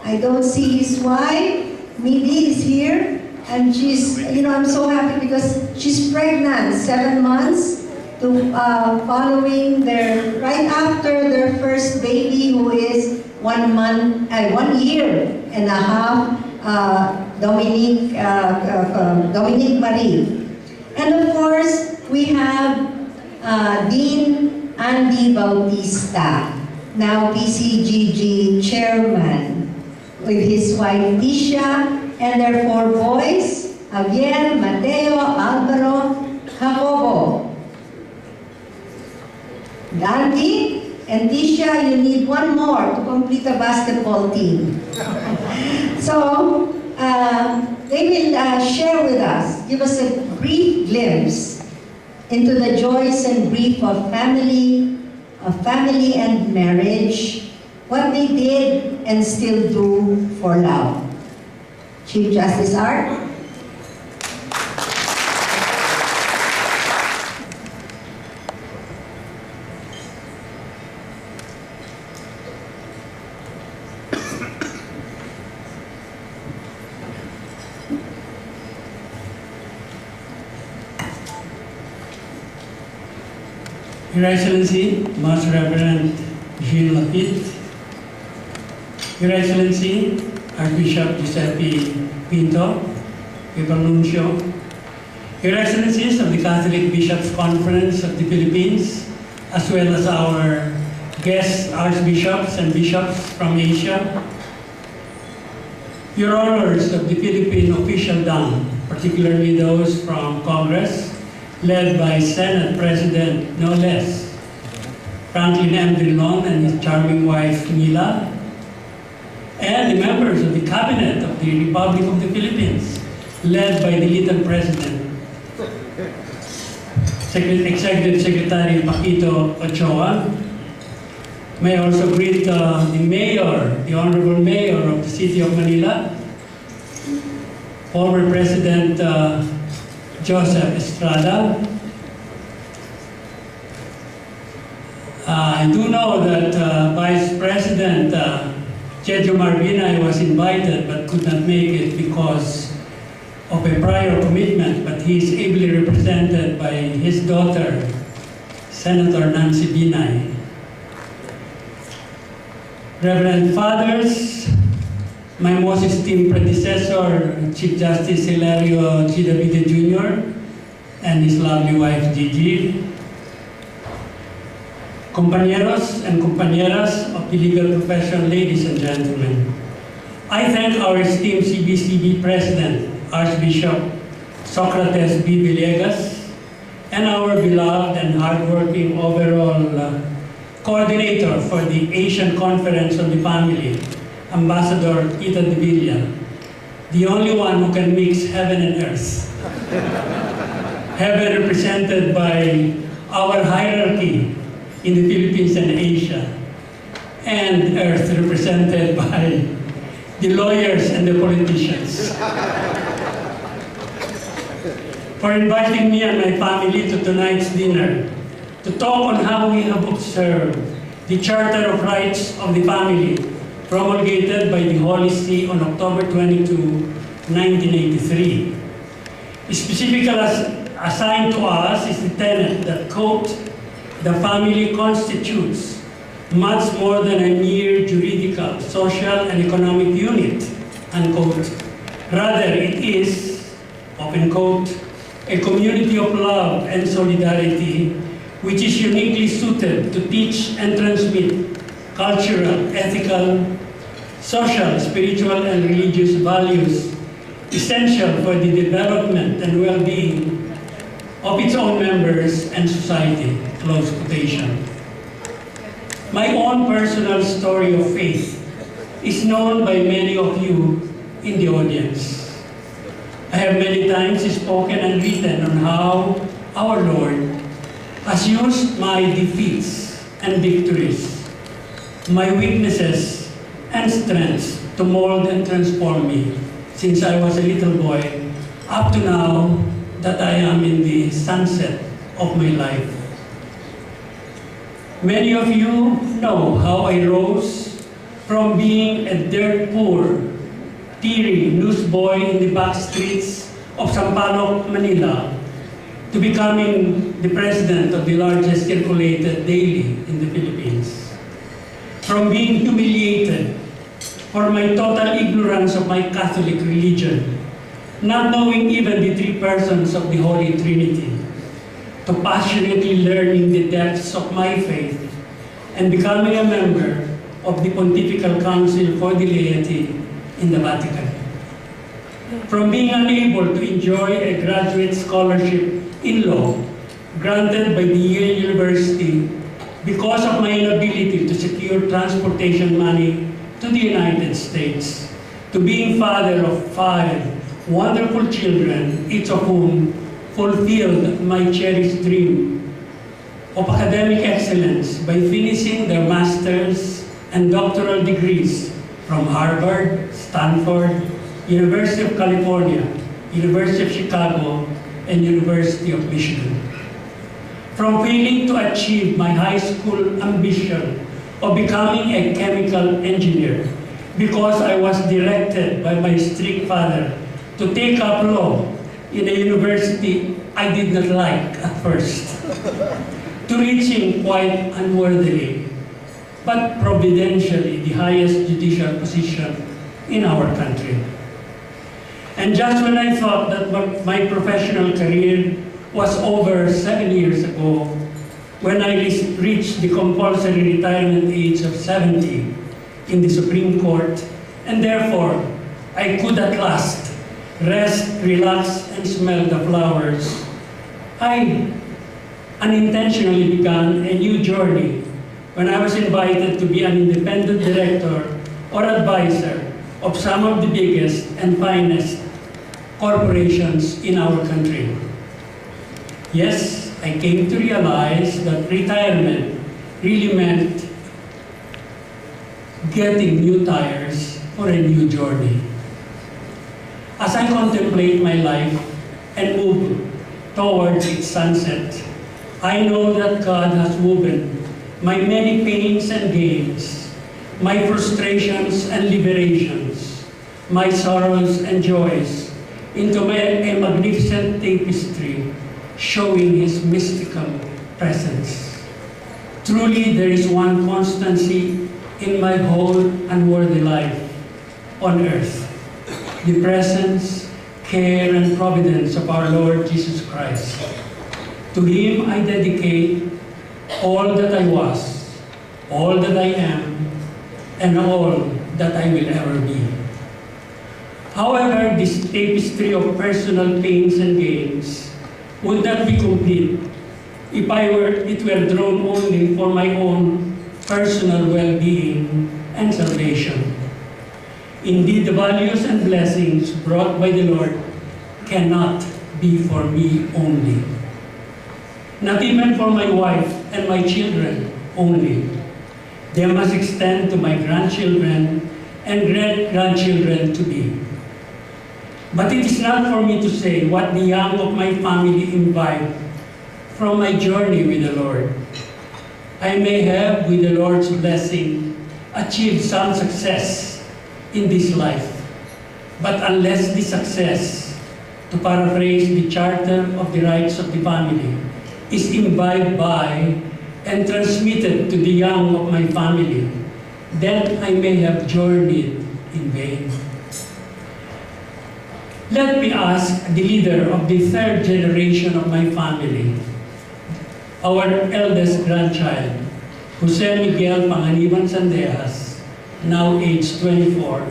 I don't see his wife. Miggy is here, and she's, I'm so happy because she's pregnant, 7 months, following right after their first baby, who is 1 year and a half, Dominique Marie. And of course, we have Dean Andy Bautista, now PCGG chairman, with his wife Tisha and their 4 boys, Javier, Mateo, Alvaro, Jacobo. Andy and Tisha, you need 1 more to complete a basketball team. So, they will share with us, give us a brief glimpse into the joys and grief of family and marriage, what they did and still do for love. Chief Justice Art. Your Excellency, Most Reverend Msgr Laffitte, Your Excellency, Archbishop Giuseppe Pinto, Your Nuncio, Your Excellencies of the Catholic Bishops' Conference of the Philippines, as well as our guest archbishops and bishops from Asia, Your Honors of the Philippine Officialdom, particularly those from Congress, led by Senate President, no less, Franklin M. Drilon and his charming wife, Mila, and the members of the Cabinet of the Republic of the Philippines, led by the little President, Executive Secretary Paquito Ochoa, May I also greet the mayor, the honorable mayor of the city of Manila, former President Joseph Estrada. I do know that Vice President Jejo Marbinay was invited but could not make it because of a prior commitment, but he is ably represented by his daughter, Senator Nancy Binay. Reverend Fathers, my most esteemed predecessor, Chief Justice Hilario G. Davide Jr., and his lovely wife, Gigi, compañeros and compañeras of the legal profession, ladies and gentlemen. I thank our esteemed CBCB President, Archbishop Socrates B. Villegas, and our beloved and hardworking overall coordinator for the Asian Conference on the Family, Ambassador Ita de Villa, the only one who can mix heaven and earth. Heaven represented by our hierarchy in the Philippines and Asia, and earth represented by the lawyers and the politicians. For inviting me and my family to tonight's dinner to talk on how we have observed the Charter of Rights of the Family promulgated by the Holy See on October 22, 1983. Specifically assigned to us is the tenet that, quote, the family constitutes much more than a mere juridical, social, and economic unit, unquote. Rather, it is, open quote, a community of love and solidarity which is uniquely suited to teach and transmit cultural, ethical, social, spiritual, and religious values essential for the development and well-being of its own members and society, close quotation. My own personal story of faith is known by many of you in the audience. I have many times spoken and written on how our Lord has used my defeats and victories, my weaknesses and strengths to mold and transform me since I was a little boy up to now that I am in the sunset of my life. Many of you know how I rose from being a dirt poor, teary newsboy in the back streets of Sampaloc, Manila, to becoming the president of the largest circulated daily in the Philippines. From being humiliated for my total ignorance of my Catholic religion, not knowing even the three persons of the Holy Trinity, to passionately learning the depths of my faith and becoming a member of the Pontifical Council for the Laity in the Vatican. From being unable to enjoy a graduate scholarship in law granted by the Yale University because of my inability to secure transportation money to the United States, to being father of 5 wonderful children, each of whom fulfilled my cherished dream of academic excellence by finishing their master's and doctoral degrees from Harvard, Stanford, University of California, University of Chicago, and University of Michigan. From failing to achieve my high school ambition of becoming a chemical engineer because I was directed by my strict father to take up law in a university I did not like at first, to reaching quite unworthily, but providentially the highest judicial position in our country. And just when I thought that my professional career was over 7 years ago, when I reached the compulsory retirement age of 70 in the Supreme Court, and therefore I could at last rest, relax, and smell the flowers, I unintentionally began a new journey when I was invited to be an independent director or advisor of some of the biggest and finest corporations in our country. Yes, I came to realize that retirement really meant getting new tires for a new journey. As I contemplate my life and move towards its sunset, I know that God has woven my many pains and gains, my frustrations and liberations, my sorrows and joys into a magnificent tapestry showing His mystical presence. Truly, there is one constancy in my whole unworthy life on earth: the presence, care, and providence of our Lord Jesus Christ. To Him I dedicate all that I was, all that I am, and all that I will ever be. However, this tapestry of personal pains and gains would not be complete if it were drawn only for my own personal well-being and salvation. Indeed, the values and blessings brought by the Lord cannot be for me only. Not even for my wife and my children only. They must extend to my grandchildren and great-grandchildren to be. But it is not for me to say what the young of my family imbibe from my journey with the Lord. I may have, with the Lord's blessing, achieved some success in this life. But unless the success, to paraphrase the charter of the rights of the family, is imbibed by and transmitted to the young of my family, then I may have journeyed in vain. Let me ask the leader of the third generation of my family, our eldest grandchild, Jose Miguel Panganiban Sandejas, now aged 24,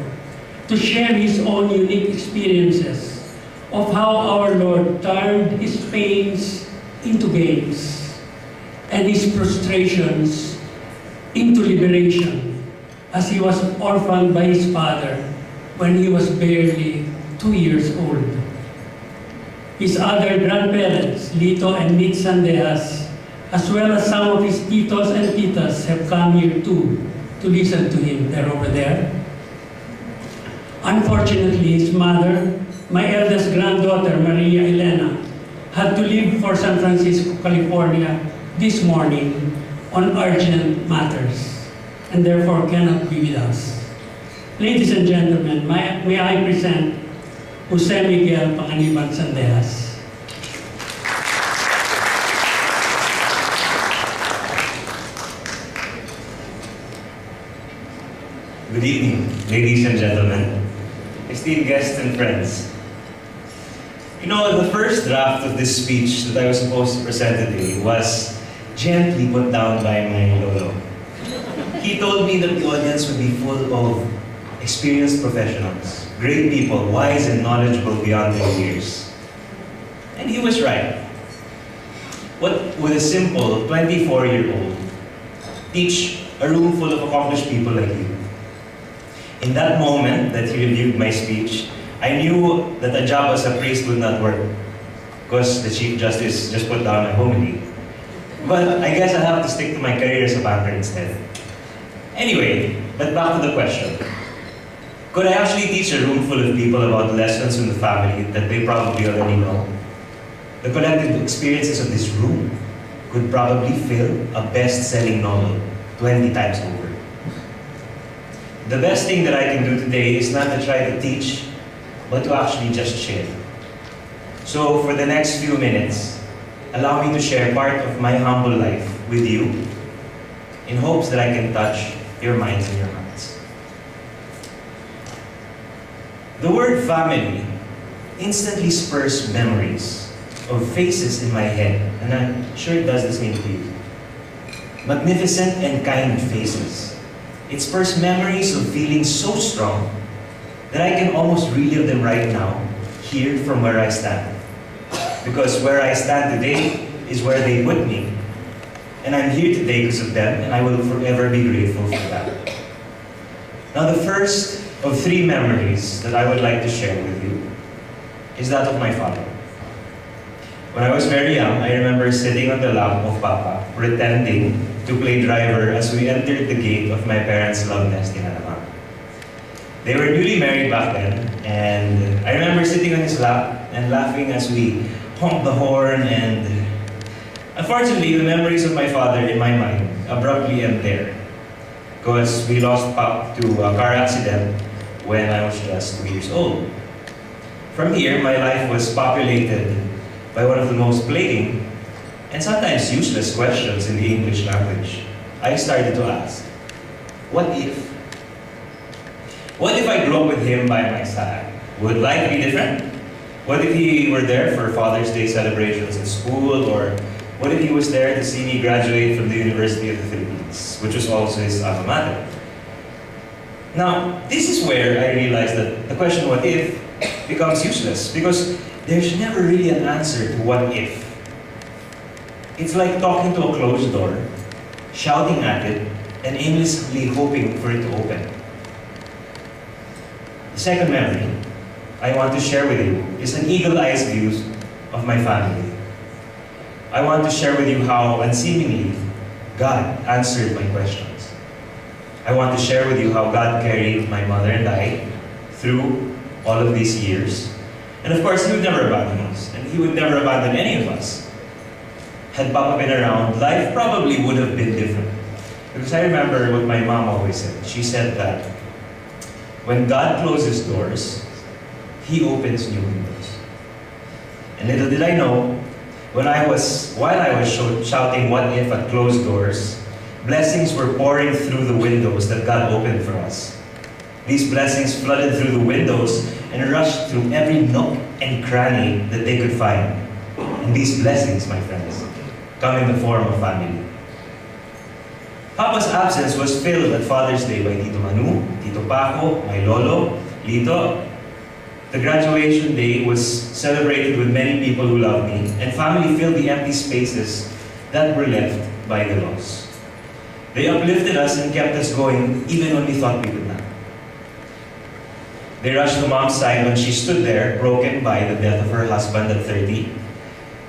to share his own unique experiences of how our Lord turned his pains into gains and his frustrations into liberation, as he was orphaned by his father when he was barely 2 years old. His other grandparents, Lito and Nit Sandejas, as well as some of his titos and titas, have come here too to listen to him. They're over there. Unfortunately, his mother, my eldest granddaughter, Maria Elena, had to leave for San Francisco, California this morning on urgent matters, and therefore cannot be with us. Ladies and gentlemen, may I present Jose Miguel Panganiban Sandejas. Good evening, ladies and gentlemen, esteemed guests and friends. You know, the first draft of this speech that I was supposed to present today was gently put down by my lolo. He told me that the audience would be full of experienced professionals, great people, wise and knowledgeable beyond their years. And he was right. What would a simple 24-year-old teach a room full of accomplished people like you? In that moment that he reviewed my speech, I knew that a job as a priest would not work because the Chief Justice just put down my homily. But I guess I'll have to stick to my career as a banker instead. Anyway, but back to the question. Could I actually teach a room full of people about lessons in the family that they probably already know? The collective experiences of this room could probably fill a best-selling novel 20 times over. The best thing that I can do today is not to try to teach, but to actually just share. So for the next few minutes, allow me to share part of my humble life with you in hopes that I can touch your minds and your hearts. The word family instantly spurs memories of faces in my head, and I'm sure it does the same to you. Magnificent and kind faces. It spurs memories of feeling so strong that I can almost relive them right now, here from where I stand. Because where I stand today is where they put me. And I'm here today because of them, and I will forever be grateful for that. Now, the first of 3 memories that I would like to share with you is that of my father. When I was very young, I remember sitting on the lap of Papa, pretending to play driver as we entered the gate of my parents' love nest in Alamang. They were newly married back then, and I remember sitting on his lap and laughing as we honked the horn, and unfortunately, the memories of my father in my mind abruptly end there, because we lost Pap to a car accident when I was just 2 years old. From here, my life was populated by one of the most plaguing and sometimes useless questions in the English language. I started to ask, what if? What if I grew up with him by my side? Would life be different? What if he were there for Father's Day celebrations in school? Or what if he was there to see me graduate from the University of the Philippines, which was also his alma mater? Now, this is where I realized that the question what if becomes useless, because there's never really an answer to what if. It's like talking to a closed door, shouting at it, and aimlessly hoping for it to open. The second memory I want to share with you is an eagle-eyed view of my family. I want to share with you how, unseemingly, God answered my questions. I want to share with you how God carried my mother and I through all of these years. And of course, He would never abandon us, and He would never abandon any of us. Had Papa been around, life probably would have been different. Because I remember what my mom always said. She said that when God closes doors, He opens new windows. And little did I know, while I was shouting what if at closed doors, blessings were pouring through the windows that God opened for us. These blessings flooded through the windows and rushed through every nook and cranny that they could find. And these blessings, my friends, come in the form of family. Papa's absence was filled at Father's Day by Tito Manu, Tito Paco, my lolo, Lito. The graduation day was celebrated with many people who loved me, and family filled the empty spaces that were left by the loss. They uplifted us and kept us going even when we thought we could not. They rushed to Mom's side when she stood there, broken by the death of her husband at 30.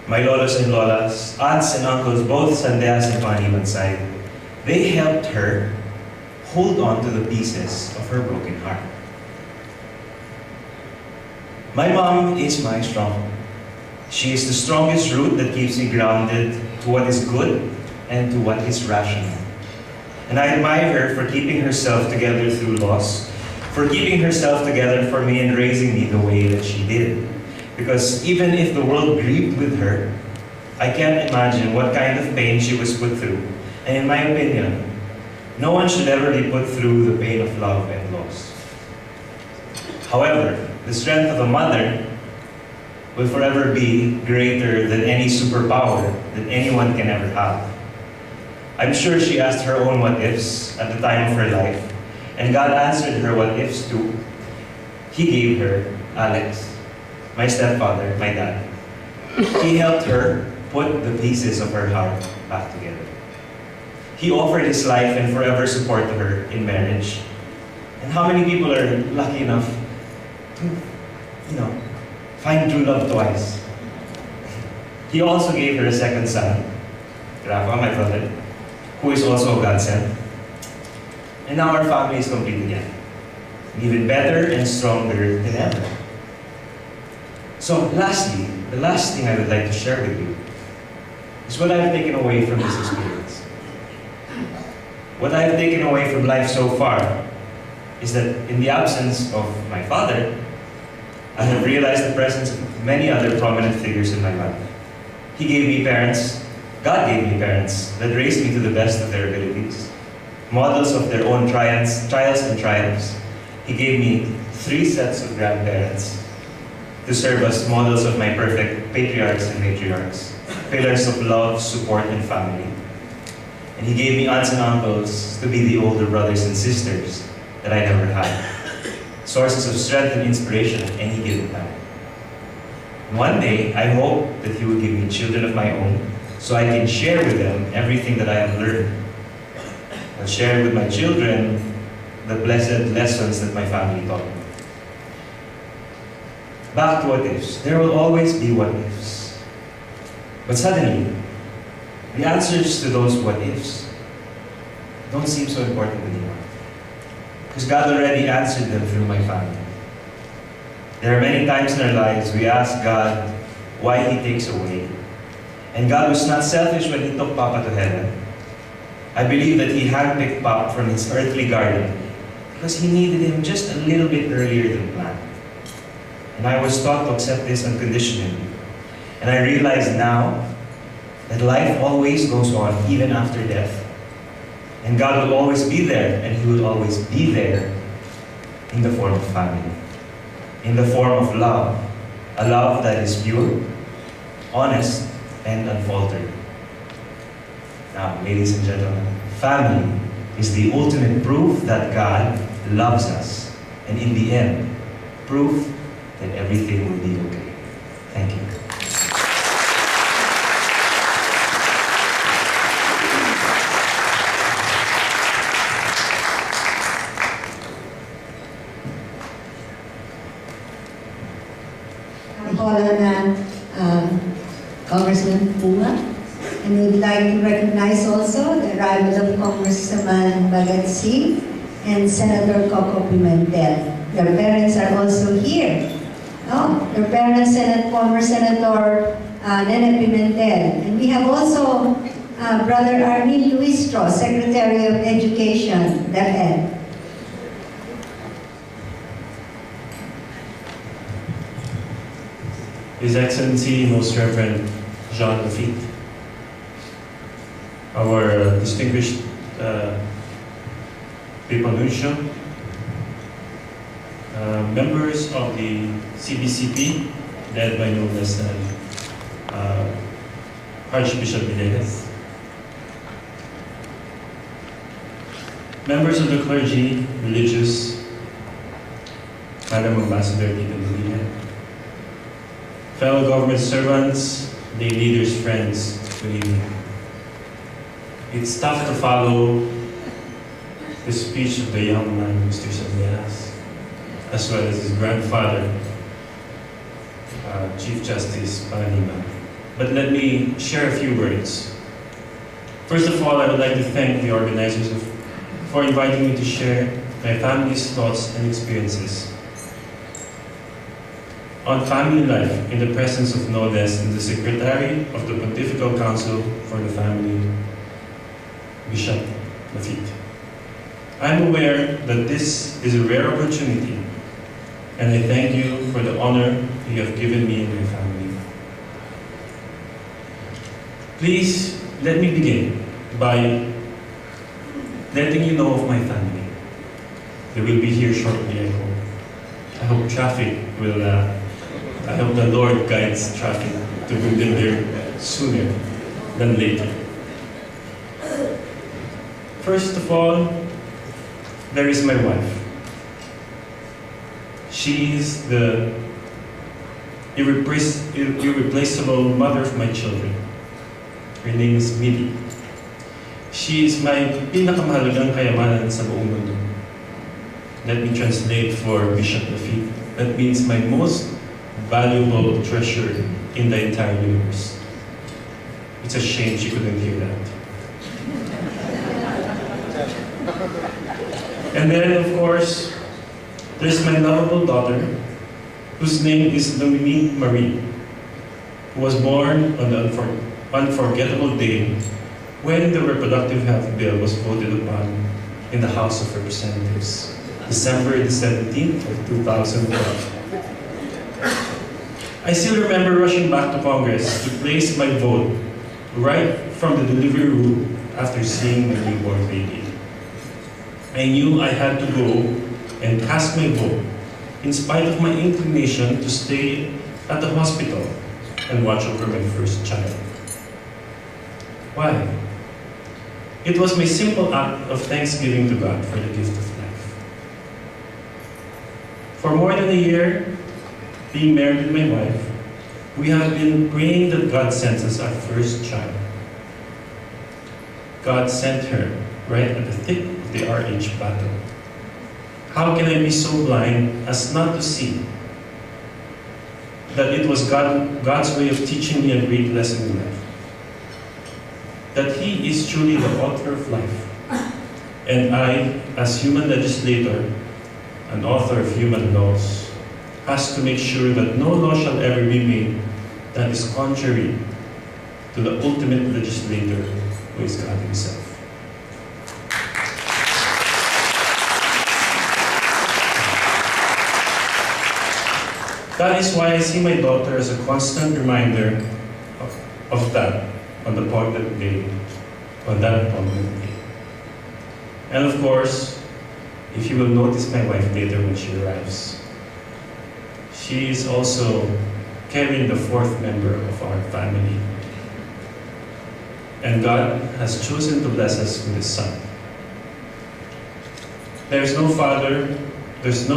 My lolos and lolas, aunts and uncles, both Sandeas and Paniban's side, they helped her hold on to the pieces of her broken heart. My mom is my stronghold. She is the strongest root that keeps me grounded to what is good and to what is rational. And I admire her for keeping herself together through loss, for keeping herself together for me and raising me the way that she did. Because even if the world grieved with her, I can't imagine what kind of pain she was put through. And in my opinion, no one should ever be put through the pain of love and loss. However, the strength of a mother will forever be greater than any superpower that anyone can ever have. I'm sure she asked her own what-ifs at the time of her life, and God answered her what-ifs too. He gave her Alex, my stepfather, my dad. He helped her put the pieces of her heart back together. He offered his life and forever support to her in marriage. And how many people are lucky enough to, find true love twice? He also gave her a second son, Rafa, my brother, who is also a godsend. And now our family is complete again, even better and stronger than ever. So lastly, the last thing I would like to share with you is what I've taken away from this experience. What I've taken away from life so far is that in the absence of my father, I have realized the presence of many other prominent figures in my life. He gave me parents, God gave me parents that raised me to the best of their abilities, models of their own trials and triumphs. He gave me 3 sets of grandparents to serve as models of my perfect patriarchs and matriarchs, pillars of love, support, and family. And He gave me aunts and uncles to be the older brothers and sisters that I never had, sources of strength and inspiration at any given time. And one day, I hope that He will give me children of my own so I can share with them everything that I have learned. I'll share with my children the blessed lessons that my family taught me. Back to what ifs. There will always be what ifs. But suddenly, the answers to those what ifs don't seem so important anymore. Because God already answered them through my family. There are many times in our lives we ask God why He takes away. And God was not selfish when He took Papa to heaven. I believe that He handpicked Pop from his earthly garden because He needed him just a little bit earlier than planned. And I was taught to accept this unconditionally. And I realize now that life always goes on even after death. And God will always be there, and He will always be there in the form of family, in the form of love, a love that is pure, honest, and unfaltered. Now, ladies and gentlemen, family is the ultimate proof that God loves us, and in the end, proof that everything will be okay. Thank you. I call on Congressman Puma, and would like to recognize also the arrival of Congressman Bagatsi and Senator Coco Pimentel. Their parents are also here. No? Their parents, former Senator Nene Pimentel. And we have also Brother Armin Luistro, Secretary of Education, DepEd. His Excellency, Most Reverend Jean Laffitte, our distinguished People Nuncio, members of the CBCP, led by no less than Archbishop Villegas, members of the clergy, religious, Madam Ambassador Tito Medina, fellow government servants, lay leaders, friends, good evening. It's tough to follow the speech of the young man, Mr. Sabias, as well as his grandfather, Chief Justice Panganiban. But let me share a few words. First of all, I would like to thank the organizers for inviting me to share my family's thoughts and experiences on family life in the presence of no less than the Secretary of the Pontifical Council for the Family, Bishop Laffitte. I'm aware that this is a rare opportunity, and I thank you for the honor you have given me and my family. Please let me begin by letting you know of my family. They will be here shortly, I hope. I hope traffic will I hope the Lord guides traffic to bring them here sooner than later. First of all, there is my wife. She is the irreplaceable mother of my children. Her name is Millie. She is my pinakamahalagang kayamanan sa buong mundo. Let me translate for Bishop Laffitte. That means my most valuable treasure in the entire universe. It's a shame she couldn't hear that. And then, of course, there's my lovable daughter, whose name is Dominique Marie, who was born on the unforgettable day when the Reproductive Health Bill was voted upon in the House of Representatives, December the 17th of 2012. I still remember rushing back to Congress to place my vote right from the delivery room after seeing my newborn baby. I knew I had to go and cast my vote in spite of my inclination to stay at the hospital and watch over my first child. Why? It was my simple act of thanksgiving to God for the gift of life. For more than a year, being married with my wife, we have been praying that God sends us our first child. God sent her right at the thick of the RH battle. How can I be so blind as not to see that it was God's way of teaching me a great lesson in life? that He is truly the author of life. And I, as human legislator, an author of human laws, has to make sure that no law shall ever be made that is contrary to the ultimate legislator, who is God Himself. That is why I see my daughter as a constant reminder of that on the appointed day, on that appointed day. And of course, if you will notice my wife later when she arrives, she is also carrying the fourth member of our family. And God has chosen to bless us with His Son. There's no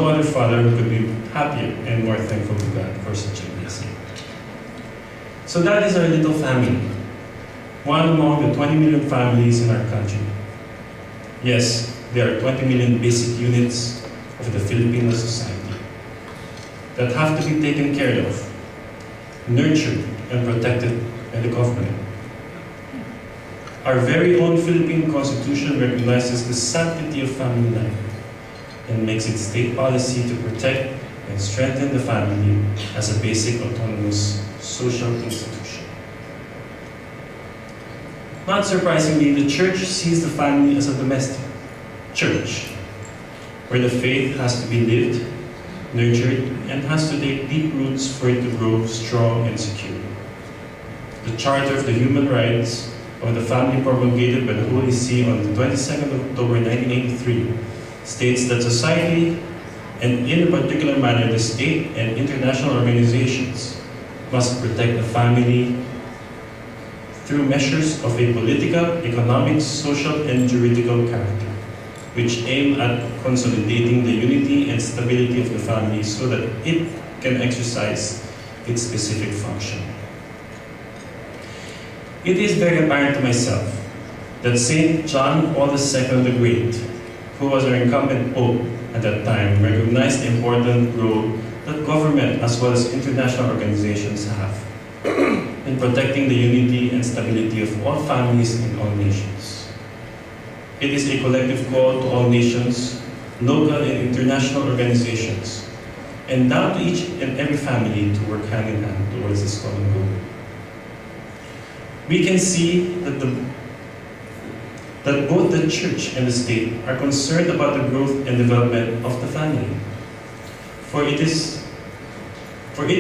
other father who could be happier and more thankful to God for such a blessing. So that is our little family, one among the 20 million families in our country. Yes, there are 20 million basic units of the Filipino society that have to be taken care of, nurtured, and protected by the government. Our very own Philippine Constitution recognizes the sanctity of family life and makes it state policy to protect and strengthen the family as a basic autonomous social institution. Not surprisingly, the Church sees the family as a domestic church, where the faith has to be lived, nurtured, and has to take deep roots for it to grow strong and secure. The Charter of the Human Rights of the Family, promulgated by the Holy See on the 22nd of October 1983, states that society, and in a particular manner the state and international organizations, must protect the family through measures of a political, economic, social, and juridical character, which aim at consolidating the unity and stability of the family so that it can exercise its specific function. It is very apparent to myself that St. John Paul II the Great, who was our incumbent pope at that time, recognized the important role that government as well as international organizations have in protecting the unity and stability of all families in all nations. It is a collective call to all nations, local and international organizations, and down to each and every family to work hand in hand towards this common goal. We can see that both the Church and the state are concerned about the growth and development of the family. For it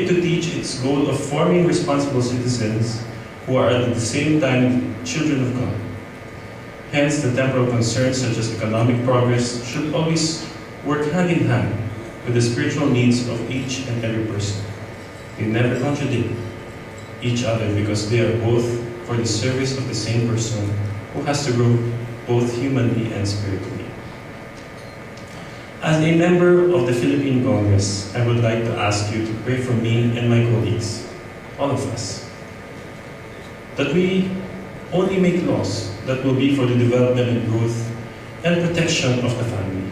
to teach its goal of forming responsible citizens who are at the same time children of God. Hence, the temporal concerns such as economic progress should always work hand in hand with the spiritual needs of each and every person. They never contradict each other because they are both for the service of the same person who has to grow both humanly and spiritually. As a member of the Philippine Congress, I would like to ask you to pray for me and my colleagues, all of us, that we only make laws that will be for the development and growth and protection of the family.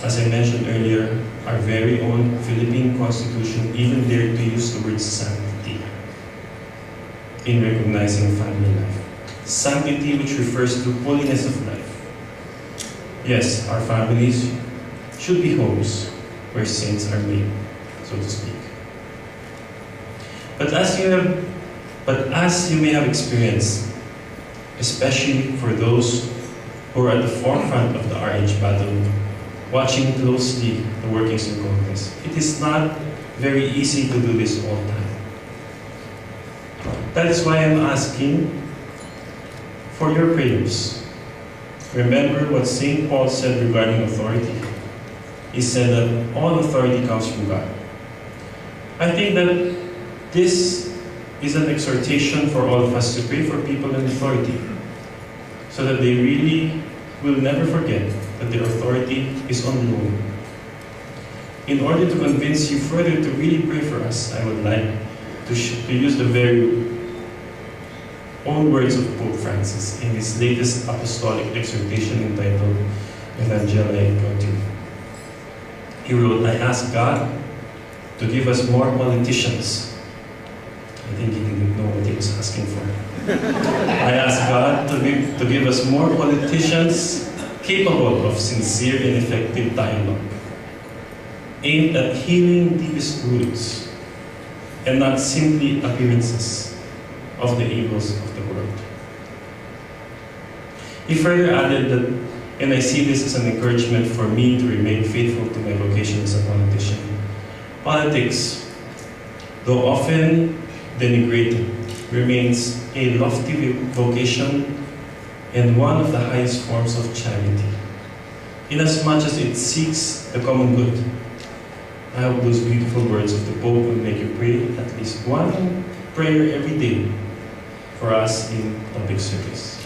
As I mentioned earlier, our very own Philippine Constitution even dared to use the word sanctity in recognizing family life. Sanctity, which refers to holiness of life. Yes, our families should be homes where saints are made, so to speak. But as you may have experienced, especially for those who are at the forefront of the RH battle, watching closely the workings in Congress, it is not very easy to do this all the time. That is why I'm asking for your prayers. Remember what St. Paul said regarding authority. He said that all authority comes from God. I think that this is an exhortation for all of us to pray for people in authority, so that they really will never forget that their authority is on loan. In order to convince you further to really pray for us, I would like to use the very own words of Pope Francis in his latest apostolic exhortation entitled Evangelii Gaudium. He wrote, "I ask God to give us more politicians I think he didn't know what he was asking for. I ask God to give us more politicians capable of sincere and effective dialogue, aimed at healing deepest roots, and not simply appearances of the evils of the world. He further added that, and I see this as an encouragement for me to remain faithful to my vocation as a politician. Politics, though often denigrated, remains a lofty vocation and one of the highest forms of charity, inasmuch as it seeks the common good. I hope those beautiful words of the Pope will make you pray at least one prayer every day for us in public service.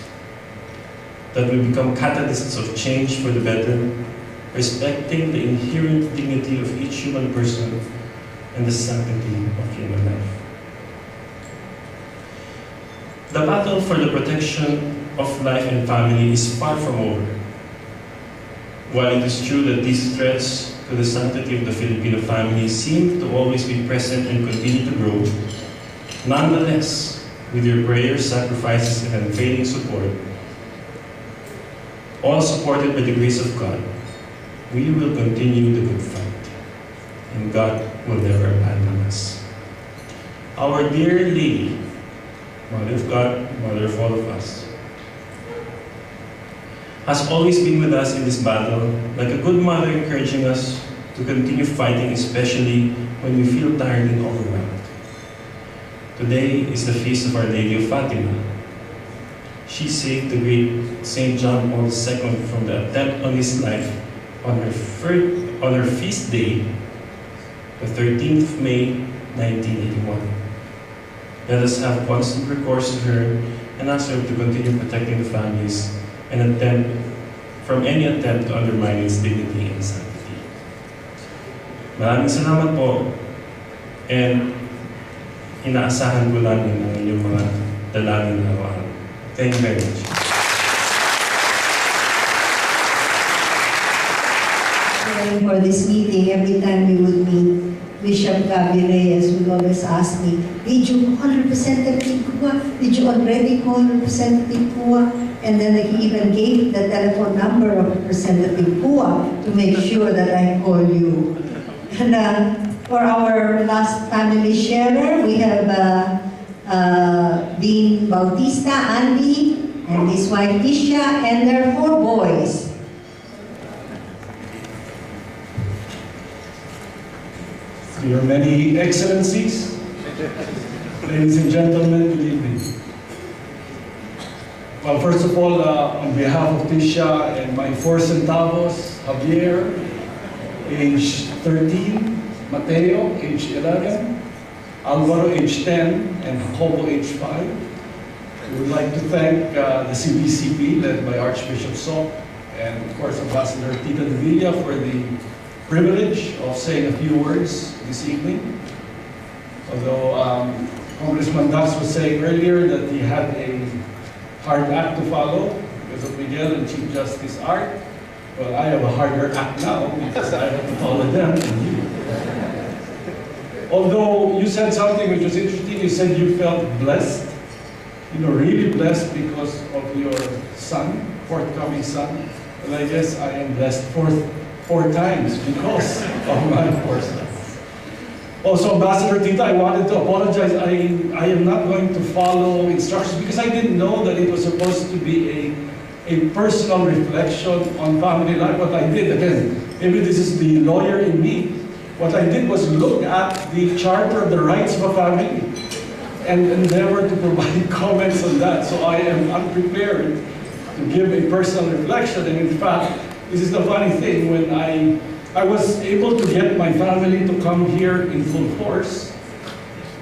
That we become catalysts of change for the better, respecting the inherent dignity of each human person and the sanctity of human life. The battle for the protection of life and family is far from over. While it is true that these threats to the sanctity of the Filipino family seem to always be present and continue to grow, nonetheless, with your prayers, sacrifices, and unfailing support, all supported by the grace of God, we will continue the good fight, and God will never abandon us. Our dear Lady, Mother of God, Mother of all of us, has always been with us in this battle, like a good mother encouraging us to continue fighting, especially when we feel tired and overwhelmed. Today is the feast of Our Lady of Fatima. She saved the great St. John Paul II from the attempt on his life on her feast day, the 13th of May, 1981. Let us have constant recourse to her and ask her to continue protecting the families and from any attempt to undermine its dignity and sanctity. Maraming salamat po, and inaasahan ko namin ang inyong mga dalangin araw-araw. Thank you very much. For this meeting, every time we would meet, Bishop Gabi Reyes would always ask me, did you call Representative Kua? Did you already call Representative Kua? And then he even gave the telephone number of Representative Kua to make sure that I call you. And for our last family sharer, we have Dean Bautista, Andy, and his wife Tisha, and their 4 boys. Your many excellencies, ladies and gentlemen, good evening. Well, first of all, on behalf of Tisha and my 4 centavos, Javier, age 13, Mateo, age 11, Alvaro, age 10, and Jacobo, age 5. We would like to thank the CBCP, led by Archbishop Sok, and of course Ambassador Tita de Villa for the privilege of saying a few words this evening. Although Congressman Das was saying earlier that he had a hard act to follow because of Miguel and Chief Justice Art, well, I have a harder act now because I have to follow them and you. Although you said something which was interesting, you said you felt blessed, really blessed because of your son, forthcoming son. Well, I guess I am blessed four times because of my 4 sons. Also, Ambassador Tita, I wanted to apologize. I am not going to follow instructions because I didn't know that it was supposed to be a personal reflection on family life. What I did, again, maybe this is the lawyer in me, what I did was look at the Charter of the Rights of a Family and endeavor to provide comments on that. So I am unprepared to give a personal reflection. And in fact, this is the funny thing, when I was able to get my family to come here in full force,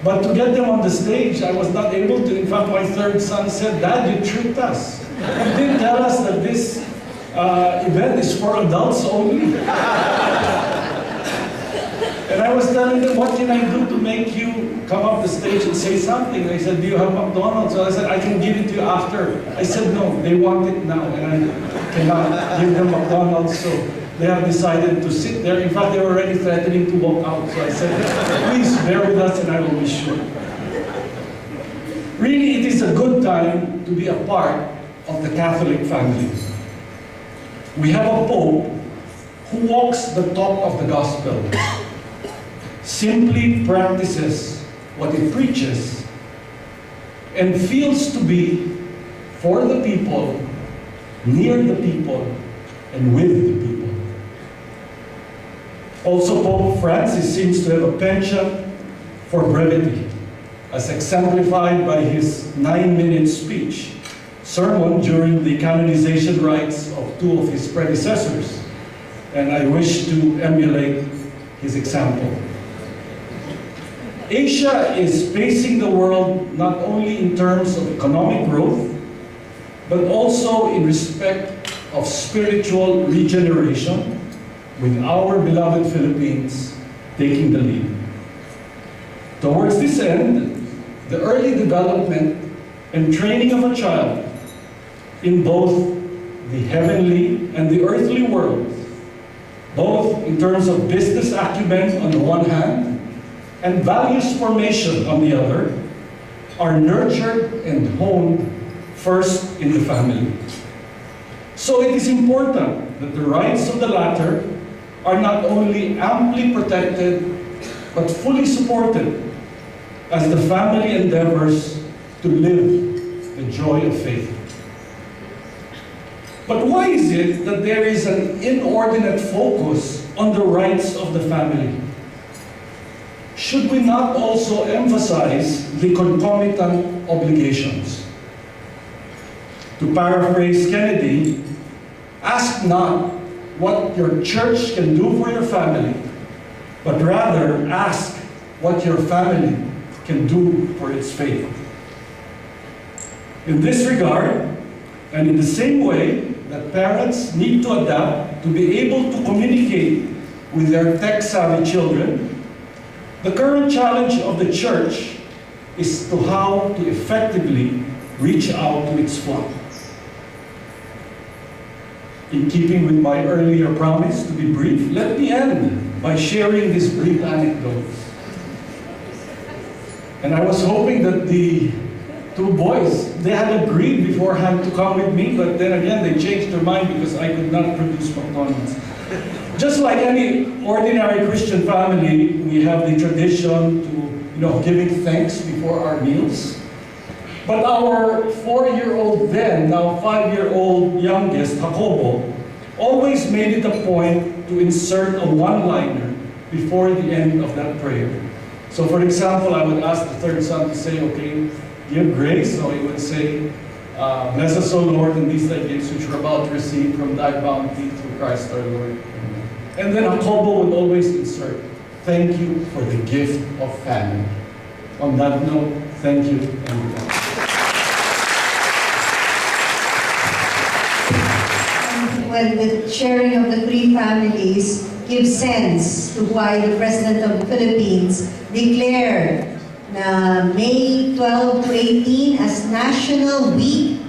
but to get them on the stage, I was not able to. In fact, my 3rd son said, "Dad, you tricked us. You didn't tell us that this event is for adults only." And I was telling them, what can I do to make you come up the stage and say something? They said, do you have McDonald's? So I said, I can give it to you after. I said, no, they want it now, and I cannot give them McDonald's. So they have decided to sit there. In fact, they were already threatening to walk out. So I said, please bear with us and I will be sure. Really, it is a good time to be a part of the Catholic family. We have a Pope who walks the talk of the gospel, simply practices what he preaches, and feels to be for the people, near the people, and with the people. Also, Pope Francis seems to have a penchant for brevity, as exemplified by his 9-minute speech, sermon during the canonization rites of 2 of his predecessors, and I wish to emulate his example. Asia is pacing the world not only in terms of economic growth, but also in respect of spiritual regeneration, with our beloved Philippines taking the lead. Towards this end, the early development and training of a child in both the heavenly and the earthly world, both in terms of business acumen on the one hand and values formation on the other, are nurtured and honed first in the family. So it is important that the rights of the latter are not only amply protected, but fully supported as the family endeavors to live the joy of faith. But why is it that there is an inordinate focus on the rights of the family? Should we not also emphasize the concomitant obligations? To paraphrase Kennedy, ask not what your church can do for your family, but rather ask what your family can do for its faith. In this regard, and in the same way that parents need to adapt to be able to communicate with their tech-savvy children, the current challenge of the church is to how to effectively reach out to its flock. In keeping with my earlier promise to be brief, let me end by sharing this brief anecdote. And I was hoping that the 2 boys, they had agreed beforehand to come with me, but then again, they changed their mind because I could not produce McDonald's. Just like any ordinary Christian family, we have the tradition to, giving thanks before our meals. But our 4-year-old then, now 5-year-old youngest, Jacobo, always made it a point to insert a one-liner before the end of that prayer. So for example, I would ask the third son to say, okay, give grace. So he would say, bless us, O Lord, in these thy gifts which we're about to receive from thy bounty through Christ our Lord. Amen. And then Jacobo would always insert, thank you for the gift of family. On that note, thank you and goodbye. Well, the sharing of the 3 families gives sense to why the President of the Philippines declared May 12 to 18 as National Week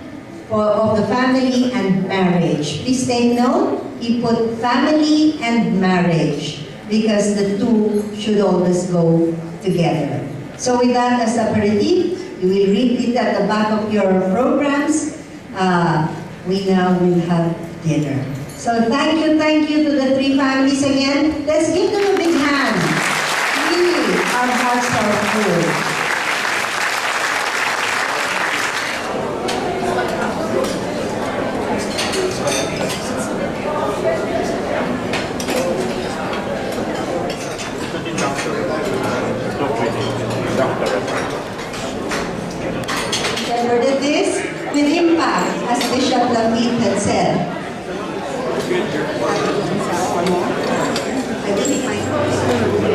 of the Family and Marriage. Please take note, he put family and marriage because the 2 should always go together. So with that as aperitif, you will read it at the back of your programs. We now will have dinner. So thank you to the 3 families again. Let's give them a big hand. Really, our hearts are full. Delivered this with impact, as Bishop Laffitte had said. I didn't find